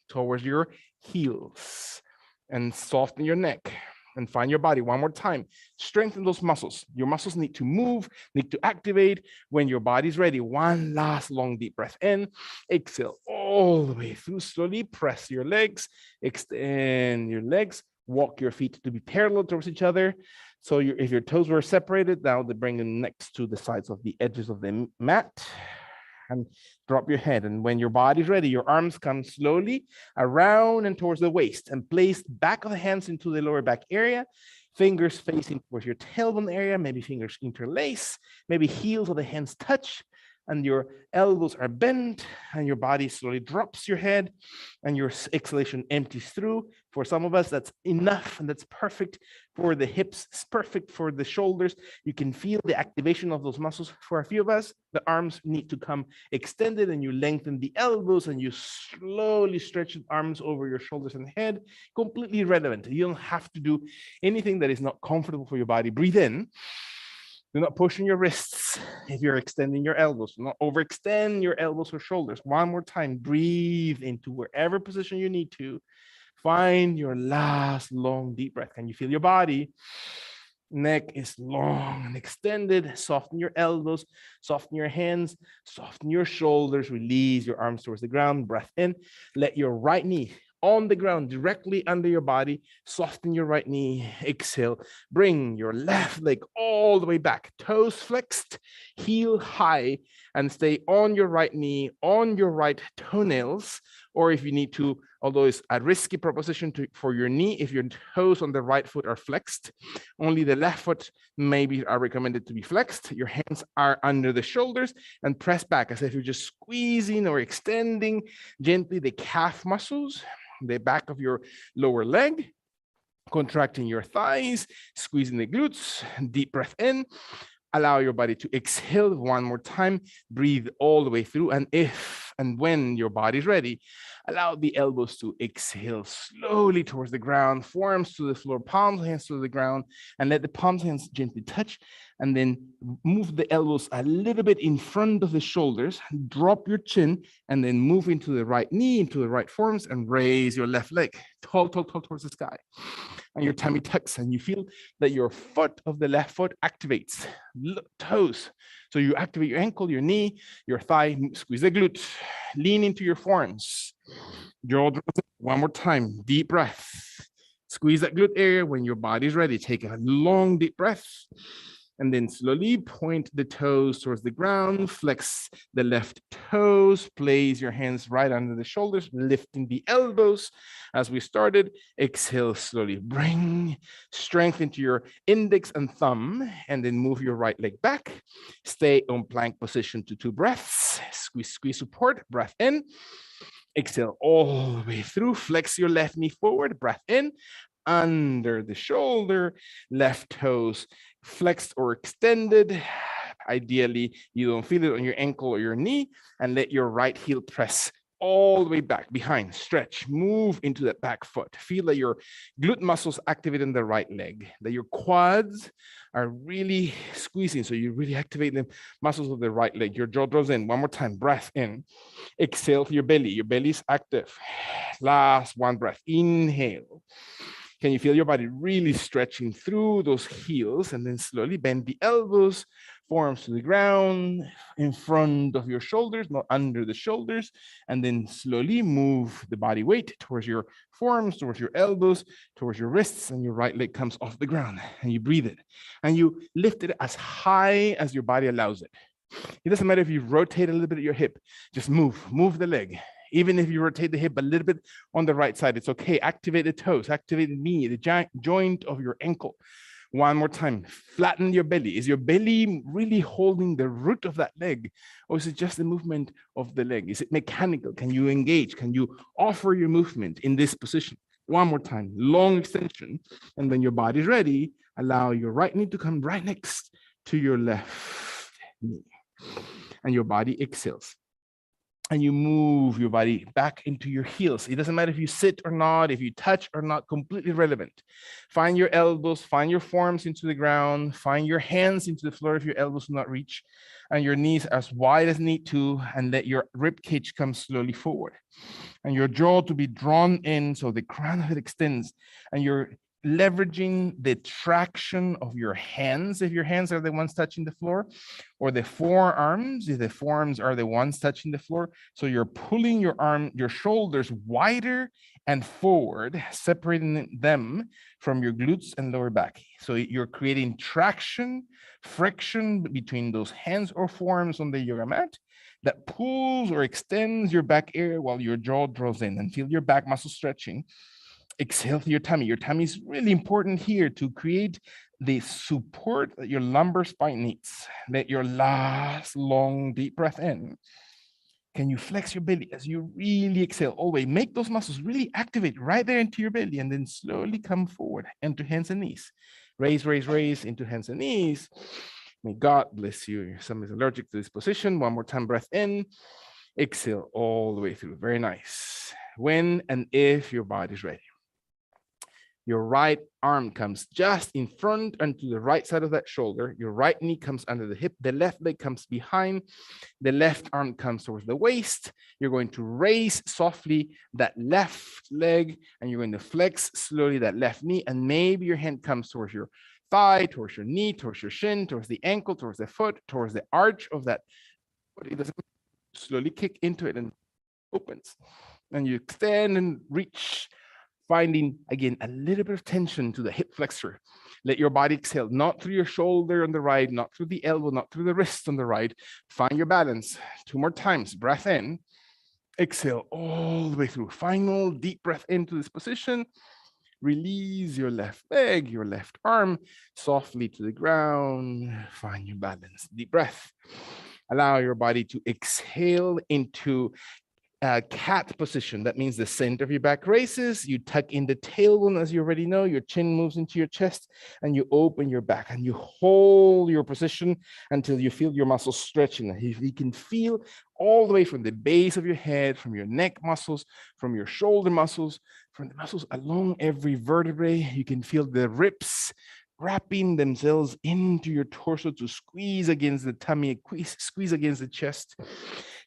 towards your heels, and soften your neck and find your body one more time. Strengthen those muscles. Your muscles need to move, need to activate. When your body's ready, one last long deep breath in. Exhale all the way through. Slowly press your legs, extend your legs, walk your feet to be parallel towards each other. So if your toes were separated, now they bring them next to the sides of the edges of the mat. And drop your head. And when your body's ready, your arms come slowly around and towards the waist, and place back of the hands into the lower back area, fingers facing towards your tailbone area, maybe fingers interlace, maybe heels of the hands touch, and your elbows are bent, and your body slowly drops your head, and your exhalation empties through. For some of us, that's enough, and that's perfect. For the hips, it's perfect. For the shoulders, you can feel the activation of those muscles. For a few of us, the arms need to come extended, and you lengthen the elbows, and you slowly stretch the arms over your shoulders and head. Completely irrelevant. You don't have to do anything that is not comfortable for your body. Breathe in. Do not push in your wrists if you're extending your elbows. Do not overextend your elbows or shoulders. One more time. Breathe into wherever position you need to. Find your last long deep breath. Can you feel your body? Neck is long and extended. Soften your elbows, soften your hands, soften your shoulders. Release your arms towards the ground. Breath in. Let your right knee on the ground, directly under your body. Soften your right knee. Exhale. Bring your left leg all the way back. Toes flexed, heel high, and stay on your right knee, on your right toenails. Or if you need to, although it's a risky proposition for your knee, if your toes on the right foot are flexed, only the left foot maybe are recommended to be flexed. Your hands are under the shoulders, and press back as if you're just squeezing or extending gently the calf muscles, the back of your lower leg, contracting your thighs, squeezing the glutes. Deep breath in. Allow your body to exhale one more time. Breathe all the way through. And if and when your body's ready, allow the elbows to exhale slowly towards the ground, forearms to the floor, palms, hands to the ground, and let the palms, hands gently touch. And then move the elbows a little bit in front of the shoulders, drop your chin, and then move into the right knee, into the right forearms, and raise your left leg, tall, tall, tall towards the sky. And your tummy tucks, and you feel that your foot of the left foot activates. Toes. So you activate your ankle, your knee, your thigh, squeeze the glute, lean into your forearms. Jaw drops in. One more time, deep breath. Squeeze that glute area. When your body's ready, take a long deep breath. And then slowly point the toes towards the ground, flex the left toes, place your hands right under the shoulders, lifting the elbows as we started. Exhale slowly, bring strength into your index and thumb, and then move your right leg back. Stay on plank position to 2 breaths. Squeeze, squeeze support, breath in. Exhale all the way through, flex your left knee forward, breath in. Under the shoulder, left toes flexed or extended. Ideally, you don't feel it on your ankle or your knee, and let your right heel press all the way back behind. Stretch, move into that back foot. Feel that your glute muscles activate in the right leg, that your quads are really squeezing. So you really activate the muscles of the right leg. Your jaw draws in. One more time, breath in. Exhale for your belly. Your belly's active. Last one breath. Inhale. Can you feel your body really stretching through those heels? And then slowly bend the elbows, forearms to the ground, in front of your shoulders, not under the shoulders. And then slowly move the body weight towards your forearms, towards your elbows, towards your wrists, and your right leg comes off the ground. And you breathe it. And you lift it as high as your body allows it. It doesn't matter if you rotate a little bit at your hip, just move the leg. Even if you rotate the hip a little bit on the right side, it's okay. Activate the toes, activate the knee, the joint of your ankle. One more time, flatten your belly. Is your belly really holding the root of that leg? Or is it just the movement of the leg? Is it mechanical? Can you engage? Can you offer your movement in this position? One more time, long extension. And when your body's ready, allow your right knee to come right next to your left knee. And your body exhales. And you move your body back into your heels. It doesn't matter if you sit or not, if you touch or not, completely relevant. Find your elbows, find your forearms into the ground, find your hands into the floor if your elbows do not reach, and your knees as wide as need to, and let your rib cage come slowly forward. And your jaw to be drawn in so the crown of it extends, and you're leveraging the traction of your hands if your hands are the ones touching the floor, or the forearms if the forearms are the ones touching the floor. So you're pulling your shoulders wider and forward, separating them from your glutes and lower back. So you're creating traction, friction between those hands or forearms on the yoga mat that pulls or extends your back area while your jaw draws in, and feel your back muscle stretching. Exhale to your tummy. Your tummy is really important here to create the support that your lumbar spine needs. Let your last long deep breath in. Can you flex your belly as you really exhale all the way? Make those muscles really activate right there into your belly, and then slowly come forward into hands and knees. Raise, raise, raise into hands and knees. May God bless you. Someone is allergic to this position. One more time, breath in. Exhale all the way through. Very nice. When and if your body's ready. Your right arm comes just in front and to the right side of that shoulder. Your right knee comes under the hip. The left leg comes behind. The left arm comes towards the waist. You're going to raise softly that left leg, and you're going to flex slowly that left knee. And maybe your hand comes towards your thigh, towards your knee, towards your shin, towards the ankle, towards the foot, towards the arch of that. But it doesn't slowly kick into it and opens. And you extend and reach, finding, again, a little bit of tension to the hip flexor. Let your body exhale, not through your shoulder on the right, not through the elbow, not through the wrist on the right. Find your balance. 2 more times. Breath in. Exhale all the way through. Final deep breath into this position. Release your left leg, your left arm, softly to the ground. Find your balance. Deep breath. Allow your body to exhale into cat position. That means the center of your back raises, you tuck in the tailbone, as you already know, your chin moves into your chest, and you open your back, and you hold your position until you feel your muscles stretching. If you can feel all the way from the base of your head, from your neck muscles, from your shoulder muscles, from the muscles along every vertebrae, you can feel the ribs wrapping themselves into your torso to squeeze against the tummy, squeeze against the chest.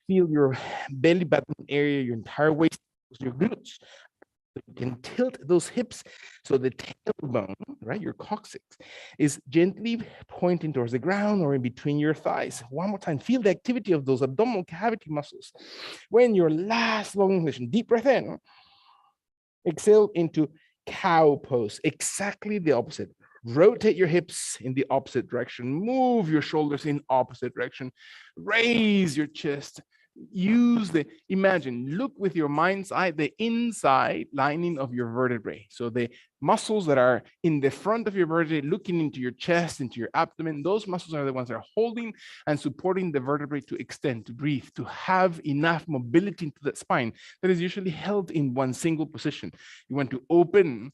Feel your belly button area, your entire waist, your glutes. You can tilt those hips so the tailbone, right, your coccyx, is gently pointing towards the ground or in between your thighs. One more time, feel the activity of those abdominal cavity muscles. When your last long inhalation, deep breath in, exhale into cow pose, exactly the opposite. Rotate your hips in the opposite direction. Move your shoulders in opposite direction. Raise your chest. Imagine, look with your mind's eye, the inside lining of your vertebrae. So the muscles that are in the front of your vertebrae, looking into your chest, into your abdomen, those muscles are the ones that are holding and supporting the vertebrae to extend, to breathe, to have enough mobility into that spine that is usually held in one single position. You want to open,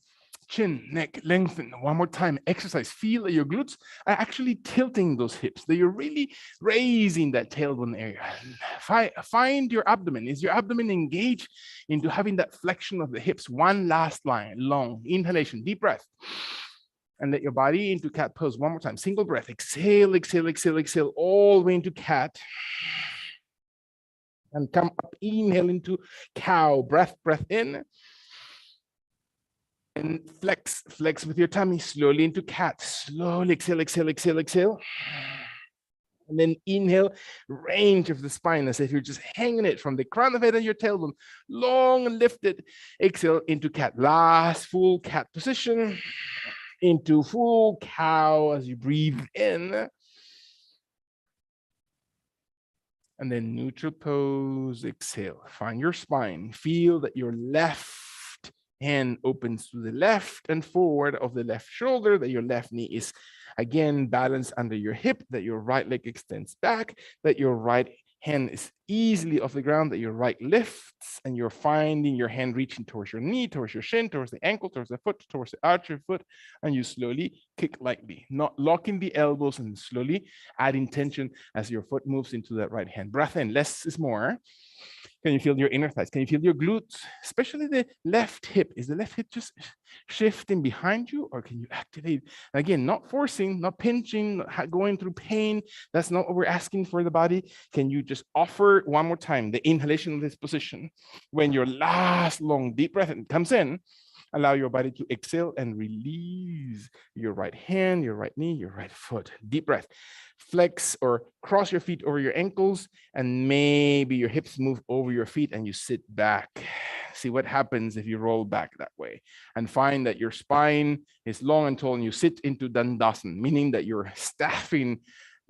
chin, neck, lengthen. One more time, exercise. Feel that your glutes are actually tilting those hips, that you're really raising that tailbone area. Find your abdomen. Is your abdomen engaged into having that flexion of the hips? One last line, long inhalation, deep breath. And let your body into cat pose. One more time, single breath. Exhale, exhale, exhale, exhale, all the way into cat. And come up, inhale into cow. Breath in. And flex with your tummy, slowly into cat. Slowly exhale, exhale, exhale, exhale. And then inhale, range of the spine as if you're just hanging it from the crown of the head and your tailbone, long and lifted. Exhale into cat. Last full cat position. Into full cow as you breathe in. And then neutral pose, exhale. Find your spine. Feel that your left hand opens to the left and forward of the left shoulder, that your left knee is again balanced under your hip, that your right leg extends back, that your right hand is easily off the ground, that your right lifts, and you're finding your hand reaching towards your knee, towards your shin, towards the ankle, towards the foot, towards the arch of your foot, and you slowly kick lightly, not locking the elbows, and slowly adding tension as your foot moves into that right hand. Breath in, less is more. Can you feel your inner thighs? Can you feel your glutes, especially the left hip? Is the left hip just shifting behind you, or can you activate? Again, not forcing, not pinching, not going through pain. That's not what we're asking for the body. Can you just offer one more time the inhalation of this position? When your last long deep breath comes in, allow your body to exhale and release your right hand, your right knee, your right foot. Deep breath. Flex or cross your feet over your ankles, and maybe your hips move over your feet and you sit back. See what happens if you roll back that way, and find that your spine is long and tall, and you sit into Dandasana, meaning that you're staffing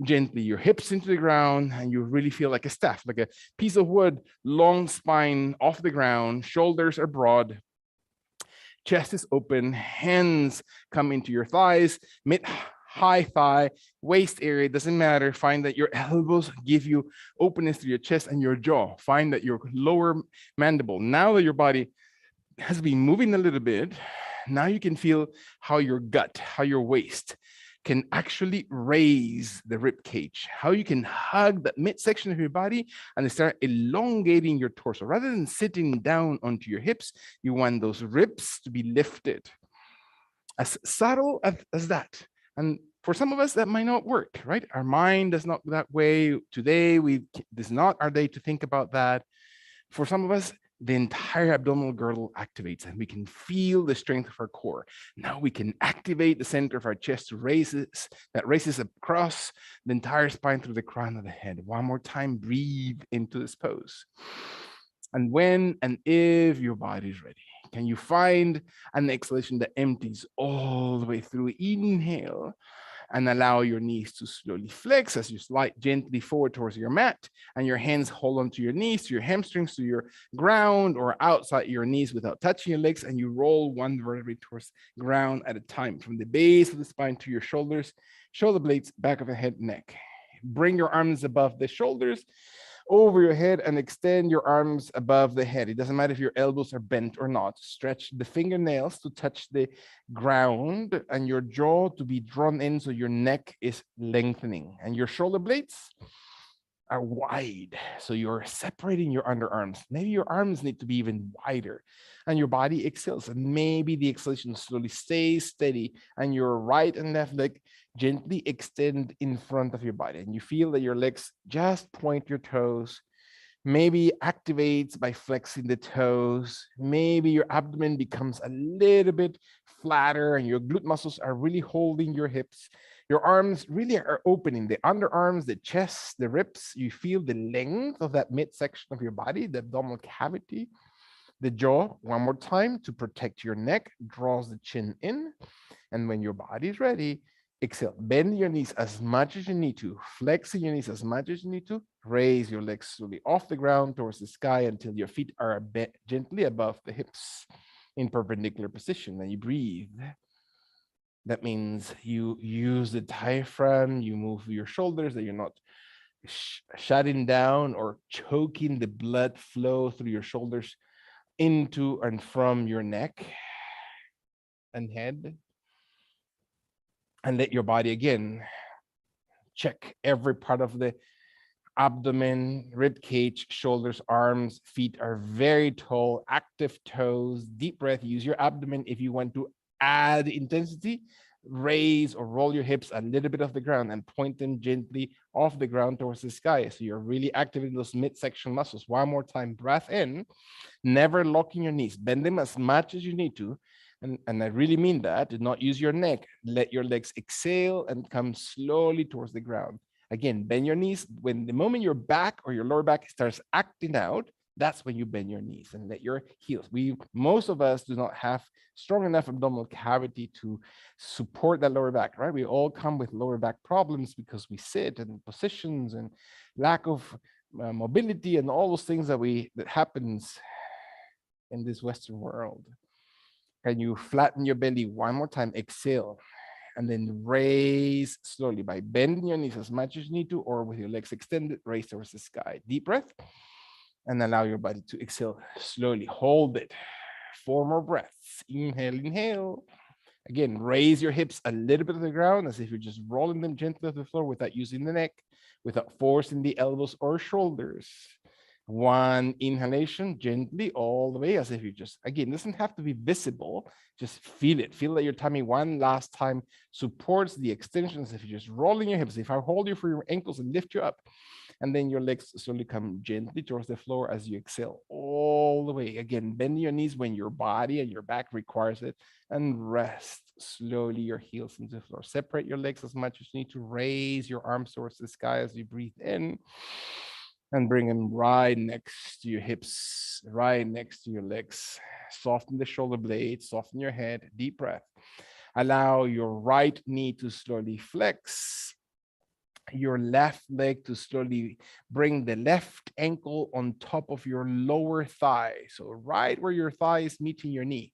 gently your hips into the ground, and you really feel like a staff, like a piece of wood, long spine off the ground, shoulders are broad, chest is open, hands come into your thighs, mid high thigh, waist area, doesn't matter. Find that your elbows give you openness to your chest and your jaw. Find that your lower mandible, now that your body has been moving a little bit, now you can feel how your gut, how your waist can actually raise the rib cage, how you can hug that midsection of your body and start elongating your torso. Rather than sitting down onto your hips, you want those ribs to be lifted. As subtle as that. And for some of us, that might not work, right? Our mind is not that way. Today, this is not our day to think about that. For some of us, the entire abdominal girdle activates, and we can feel the strength of our core. Now we can activate the center of our chest that raises across the entire spine through the crown of the head. One more time, breathe into this pose. And when and if your body is ready, can you find an exhalation that empties all the way through? Inhale and allow your knees to slowly flex as you slide gently forward towards your mat, and your hands hold onto your knees, to your hamstrings, to your ground, or outside your knees without touching your legs, and you roll one vertebrae towards ground at a time, from the base of the spine to your shoulders, shoulder blades, back of the head, neck. Bring your arms above the shoulders, over your head, and extend your arms above the head. It doesn't matter if your elbows are bent or not. Stretch the fingernails to touch the ground, and your jaw to be drawn in so your neck is lengthening, and your shoulder blades are wide, so you're separating your underarms. Maybe your arms need to be even wider, and your body exhales, and maybe the exhalation slowly stays steady, and your right and left leg gently extend in front of your body, and you feel that your legs just point your toes. Maybe activates by flexing the toes. Maybe your abdomen becomes a little bit flatter, and your glute muscles are really holding your hips. Your arms really are opening, the underarms, the chest, the ribs. You feel the length of that midsection of your body, the abdominal cavity. The jaw, one more time, to protect your neck, draws the chin in. And when your body is ready, exhale. Bend your knees as much as you need to. Flex your knees as much as you need to. Raise your legs slowly off the ground towards the sky until your feet are gently above the hips in perpendicular position. And you breathe. That means you use the diaphragm, you move your shoulders, that you're not shutting down or choking the blood flow through your shoulders into and from your neck and head. And let your body again check every part of the abdomen, rib cage, shoulders, arms, feet are very tall, active toes, deep breath. Use your abdomen if you want to add intensity. Raise or roll your hips a little bit off the ground and point them gently off the ground towards the sky. So you're really activating those midsection muscles. One more time, breath in, never locking your knees. Bend them as much as you need to. And I really mean that. Do not use your neck. Let your legs exhale and come slowly towards the ground. Again, bend your knees. When the moment your back or your lower back starts acting out, that's when you bend your knees and let your heels. Most of us do not have strong enough abdominal cavity to support that lower back, right? We all come with lower back problems because we sit in positions and lack of mobility and all those things that happens in this Western world. Can you flatten your belly one more time? Exhale and then raise slowly by bending your knees as much as you need to, or with your legs extended, raise towards the sky. Deep breath, and allow your body to exhale slowly. Hold it. 4 more breaths. Inhale, inhale. Again, raise your hips a little bit to the ground as if you're just rolling them gently to the floor without using the neck, without forcing the elbows or shoulders. 1 inhalation, gently all the way, as if you just, again, it doesn't have to be visible. Just feel it. Feel that your tummy one last time supports the extensions. If you're just rolling your hips, if I hold you for your ankles and lift you up, and then your legs slowly come gently towards the floor as you exhale all the way. Again, bend your knees when your body and your back requires it, and rest slowly your heels into the floor. Separate your legs as much as you need to. Raise your arms towards the sky as you breathe in, and bring them right next to your hips, right next to your legs. Soften the shoulder blades, soften your head. Deep breath. Allow your right knee to slowly flex, your left leg to slowly bring the left ankle on top of your lower thigh. So right where your thigh is meeting your knee.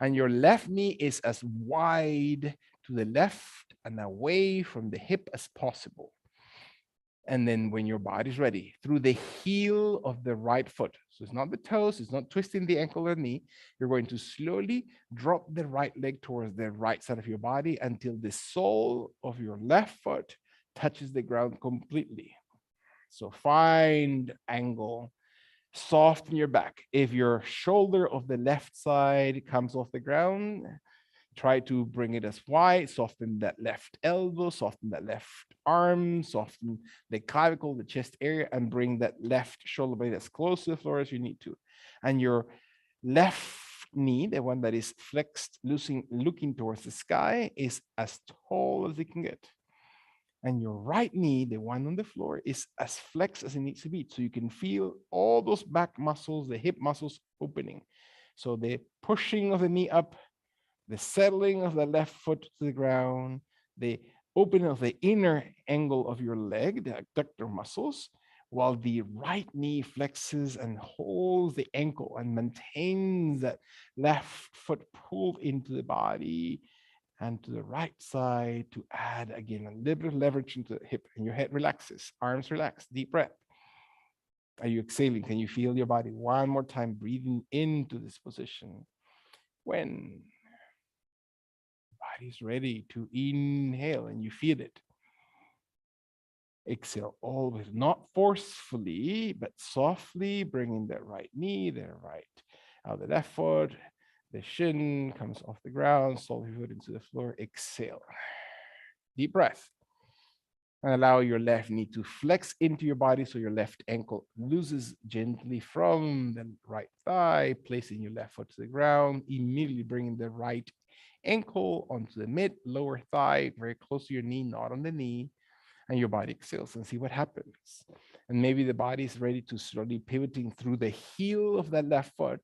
And your left knee is as wide to the left and away from the hip as possible. And then when your body's ready, through the heel of the right foot. So it's not the toes, it's not twisting the ankle or knee. You're going to slowly drop the right leg towards the right side of your body until the sole of your left foot touches the ground completely. So find angle, soften your back. If your shoulder of the left side comes off the ground, try to bring it as wide, soften that left elbow, soften that left arm, soften the clavicle, the chest area, and bring that left shoulder blade as close to the floor as you need to. And your left knee, the one that is flexed, looking towards the sky, is as tall as it can get. And your right knee, the one on the floor, is as flexed as it needs to be. So you can feel all those back muscles, the hip muscles opening. So the pushing of the knee up, the settling of the left foot to the ground, the opening of the inner angle of your leg, the adductor muscles, while the right knee flexes and holds the ankle and maintains that left foot pulled into the body and to the right side to add, again, a little bit of leverage into the hip, and your head relaxes, arms relax, deep breath. Are you exhaling? Can you feel your body? One more time, breathing into this position. When body's ready to inhale and you feel it, exhale always, not forcefully, but softly, bringing that right knee, the right out the left foot, the shin comes off the ground, sole of your foot into the floor. Exhale. Deep breath. And allow your left knee to flex into your body so your left ankle looses gently from the right thigh, placing your left foot to the ground, immediately bringing the right ankle onto the mid lower thigh, very close to your knee, not on the knee, and your body exhales and see what happens. And maybe the body is ready to slowly pivoting through the heel of that left foot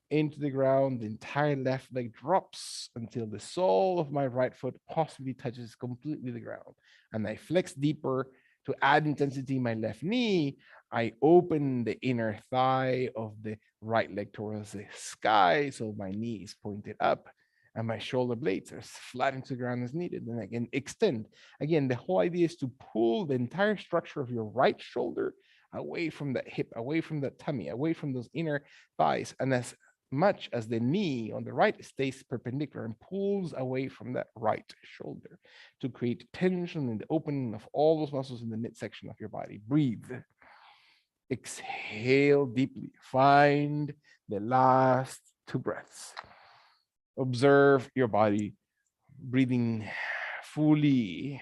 into the ground. The entire left leg drops until the sole of my right foot possibly touches completely the ground. And I flex deeper to add intensity in my left knee. I open the inner thigh of the right leg towards the sky, so my knee is pointed up and my shoulder blades are flat into the ground as needed. And I can extend. Again, the whole idea is to pull the entire structure of your right shoulder away from that hip, away from the tummy, away from those inner thighs. And as much as the knee on the right stays perpendicular and pulls away from that right shoulder to create tension in the opening of all those muscles in the midsection of your body. Breathe. Exhale deeply. Find the last 2 breaths. Observe your body breathing fully.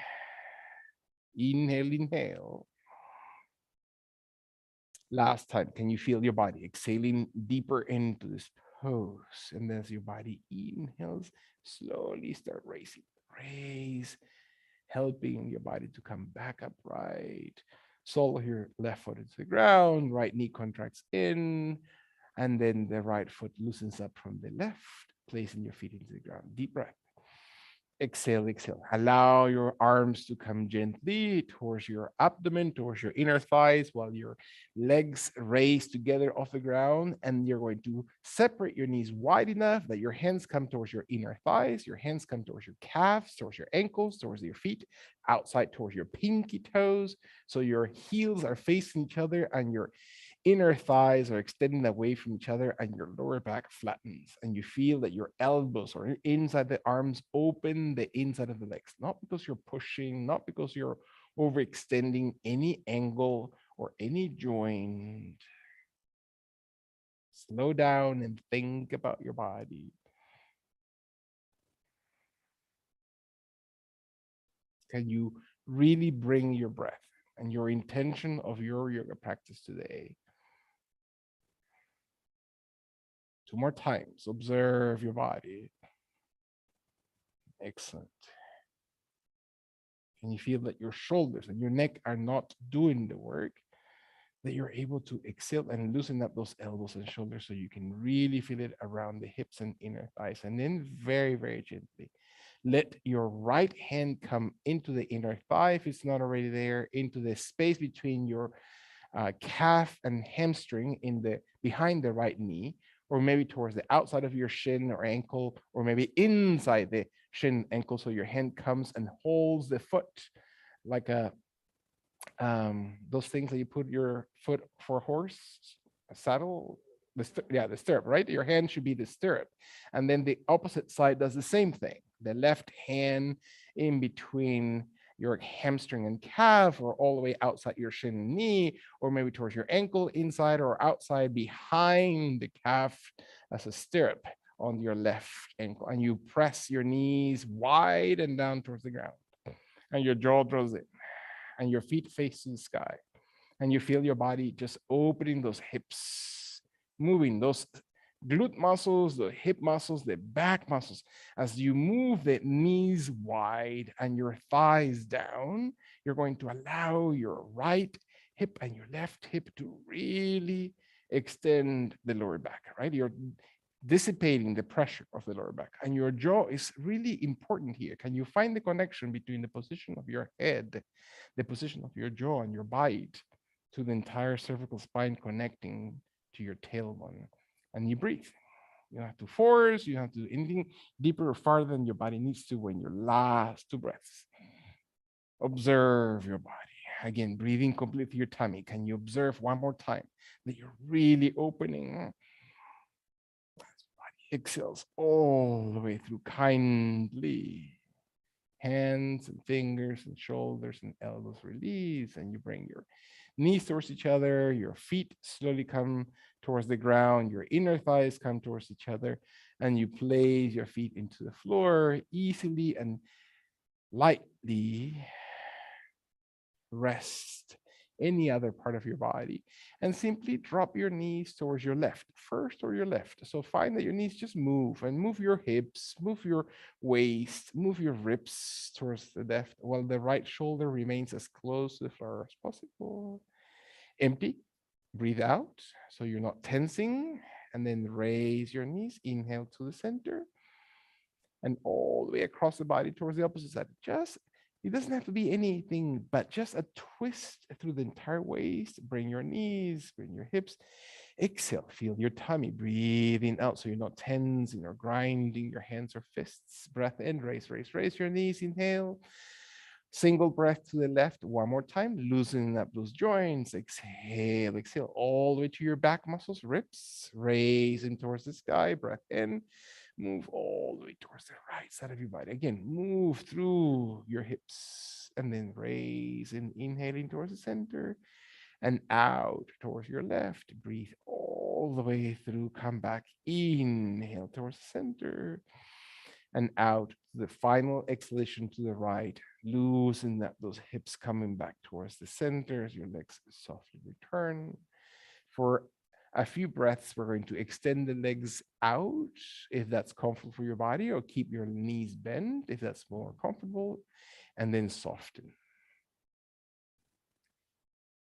Inhale, inhale. Last time, can you feel your body exhaling deeper into this pose? And as your body inhales, slowly start raising. Raise, helping your body to come back upright. Sole of your left foot into the ground, right knee contracts in, and then the right foot loosens up from the left, placing your feet into the ground. Deep breath. Exhale, exhale. Allow your arms to come gently towards your abdomen, towards your inner thighs, while your legs raise together off the ground. And you're going to separate your knees wide enough that your hands come towards your inner thighs, your hands come towards your calves, towards your ankles, towards your feet, outside towards your pinky toes. So your heels are facing each other and your inner thighs are extending away from each other and your lower back flattens, and you feel that your elbows or inside the arms open the inside of the legs, not because you're pushing, not because you're overextending any angle or any joint. Slow down and think about your body. Can you really bring your breath and your intention of your yoga practice today? Two more times. Observe your body. Excellent. Can you feel that your shoulders and your neck are not doing the work? That you're able to exhale and loosen up those elbows and shoulders so you can really feel it around the hips and inner thighs. And then very, very gently, let your right hand come into the inner thigh, if it's not already there, into the space between your calf and hamstring in the behind the right knee, or maybe towards the outside of your shin or ankle, or maybe inside the shin ankle. So your hand comes and holds the foot like a those things that you put your foot for a horse, a saddle, the stirrup, right? Your hand should be the stirrup. And then the opposite side does the same thing. The left hand in between your hamstring and calf, or all the way outside your shin and knee, or maybe towards your ankle, inside or outside behind the calf as a stirrup on your left ankle. And you press your knees wide and down towards the ground. And your jaw draws in and your feet face to the sky. And you feel your body just opening those hips, moving those glute muscles, the hip muscles, the back muscles. As you move the knees wide and your thighs down, you're going to allow your right hip and your left hip to really extend the lower back, right? You're dissipating the pressure of the lower back, and your jaw is really important here. Can you find the connection between the position of your head, the position of your jaw and your bite to the entire cervical spine, connecting to your tailbone? And you breathe. You don't have to force, you don't have to do anything deeper or farther than your body needs to when your last two breaths. Observe your body. Again, breathing completely through your tummy. Can you observe one more time that you're really opening? Exhales all the way through kindly. Hands and fingers and shoulders and elbows release, and you bring your knees towards each other, your feet slowly come towards the ground, your inner thighs come towards each other, and you place your feet into the floor easily and lightly. Rest any other part of your body and simply drop your knees towards your left first, or your left. So find that your knees just move, and move your hips, move your waist, move your ribs towards the left, while the right shoulder remains as close to the floor as possible. Empty. Breathe out so you're not tensing, and then raise your knees. Inhale to the center and all the way across the body towards the opposite side. Just, it doesn't have to be anything, but just a twist through the entire waist. Bring your knees, bring your hips. Exhale, feel your tummy. Breathing out so you're not tensing or grinding your hands or fists. Breath in, raise, raise, raise your knees. Inhale. Single breath to the left. One more time, loosening up those joints. Exhale, exhale all the way to your back muscles, ribs. Raising towards the sky. Breath in. Move all the way towards the right side of your body. Again, move through your hips and then raise and inhaling towards the center and out towards your left. Breathe all the way through. Come back. Inhale towards the center and out to the final exhalation to the right. Loosen up those hips, coming back towards the center as your legs softly return. For a few breaths, we're going to extend the legs out if that's comfortable for your body, or keep your knees bent if that's more comfortable, and then soften.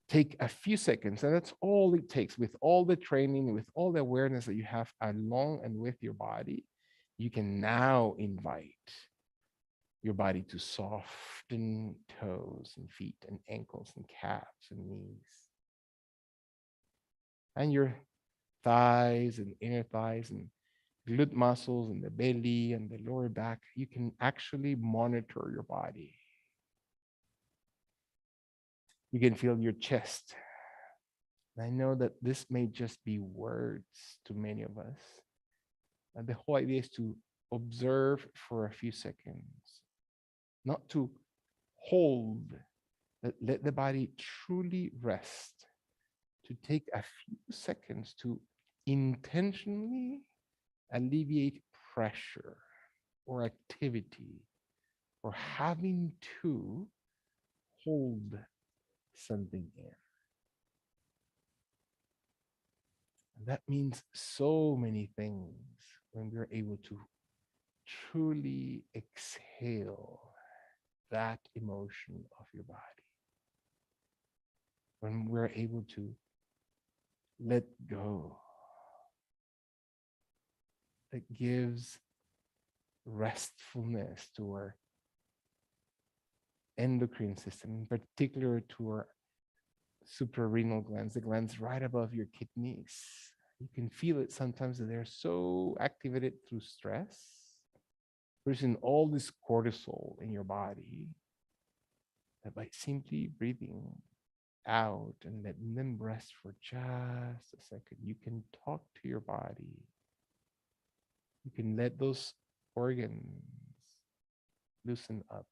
Take a few seconds, and that's all it takes. With all the training, with all the awareness that you have along and with your body, you can now invite your body to soften toes and feet and ankles and calves and knees. And your thighs and inner thighs and glute muscles and the belly and the lower back, you can actually monitor your body. You can feel your chest. I know that this may just be words to many of us. And the whole idea is to observe for a few seconds, not to hold, but let the body truly rest, to take a few seconds to intentionally alleviate pressure or activity or having to hold something in. And that means so many things when we're able to truly exhale that emotion of your body. When we're able to let go, that gives restfulness to our endocrine system, in particular to our suprarenal glands, the glands right above your kidneys. You can feel it sometimes that they're so activated through stress, producing all this cortisol in your body, that by simply breathing out and letting them rest for just a second, you can talk to your body. You can let those organs loosen up.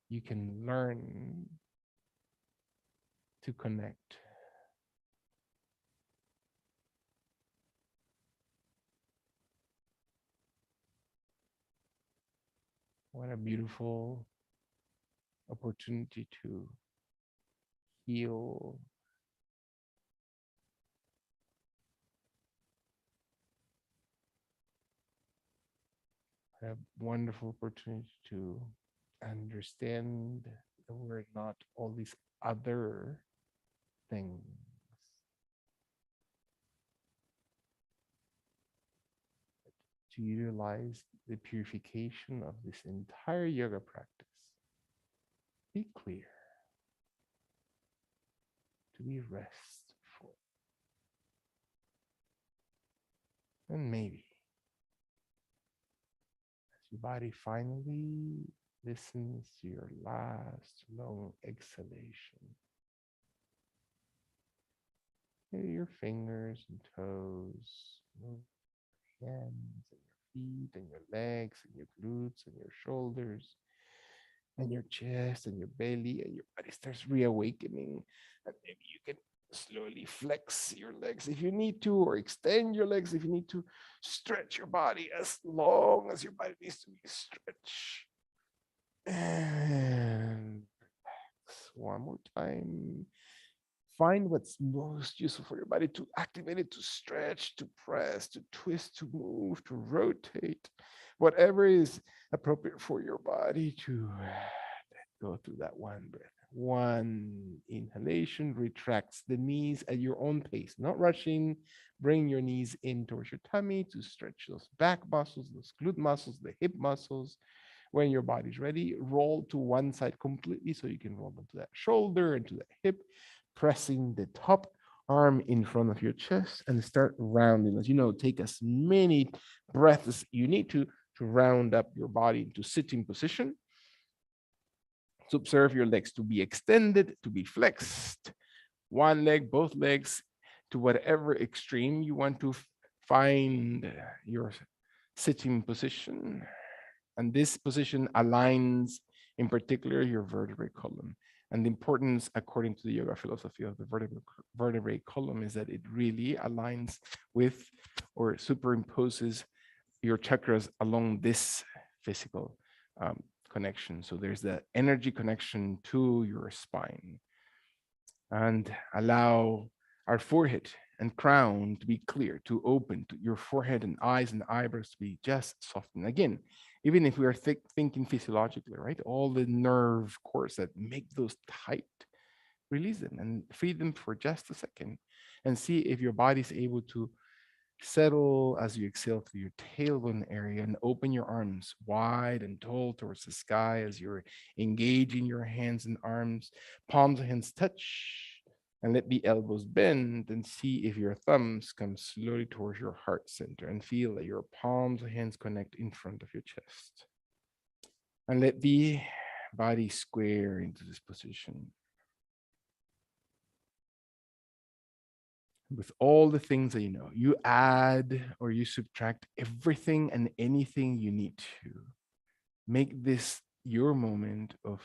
You can learn to connect. What a beautiful opportunity to heal. What a wonderful opportunity to understand that we're not all these other things. To utilize the purification of this entire yoga practice. Be clear. To be restful. And maybe as your body finally listens to your last long exhalation, maybe your fingers and toes move your hands and your feet and your legs and your glutes and your shoulders and your chest and your belly, and your body starts reawakening. And maybe you can slowly flex your legs if you need to, or extend your legs if you need to. Stretch your body as long as your body needs to be stretched. And relax one more time. Find what's most useful for your body to activate it, to stretch, to press, to twist, to move, to rotate, whatever is appropriate for your body to go through that one breath. One inhalation retracts the knees at your own pace, not rushing. Bring your knees in towards your tummy to stretch those back muscles, those glute muscles, the hip muscles. When your body's ready, roll to one side completely so you can roll into that shoulder, into that hip, pressing the top arm in front of your chest and start rounding. As you know, take as many breaths as you need to round up your body into sitting position. So observe your legs to be extended, to be flexed, one leg, both legs, to whatever extreme you want to find your sitting position. And this position aligns, in particular, your vertebrae column. And the importance, according to the yoga philosophy of the vertebrae column, is that it really aligns with or superimposes your chakras along this physical connection. So there's the energy connection to your spine. And allow our forehead and crown to be clear, to open, to your forehead and eyes and eyebrows to be just softened. Again, even if we are thinking physiologically, right? All the nerve cords that make those tight, release them and free them for just a second and see if your body is able to Settle as you exhale through your tailbone area and open your arms wide and tall towards the sky as you're engaging your hands and arms. Palms of hands touch and let the elbows bend and see if your thumbs come slowly towards your heart center and feel that your palms of hands connect in front of your chest. And let the body square into this position. With all the things that you know, you add or you subtract everything and anything you need to. Make this your moment of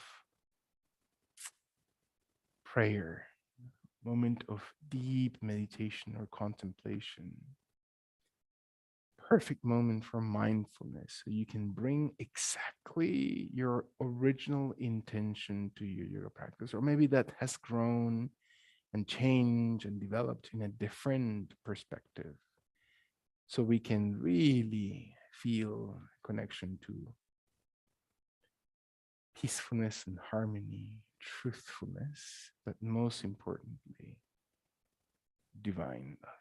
prayer, moment of deep meditation or contemplation. Perfect moment for mindfulness. So you can bring exactly your original intention to your yoga practice, or maybe that has grown and changed and developed in a different perspective. So we can really feel connection to peacefulness and harmony, truthfulness, but most importantly, divine love.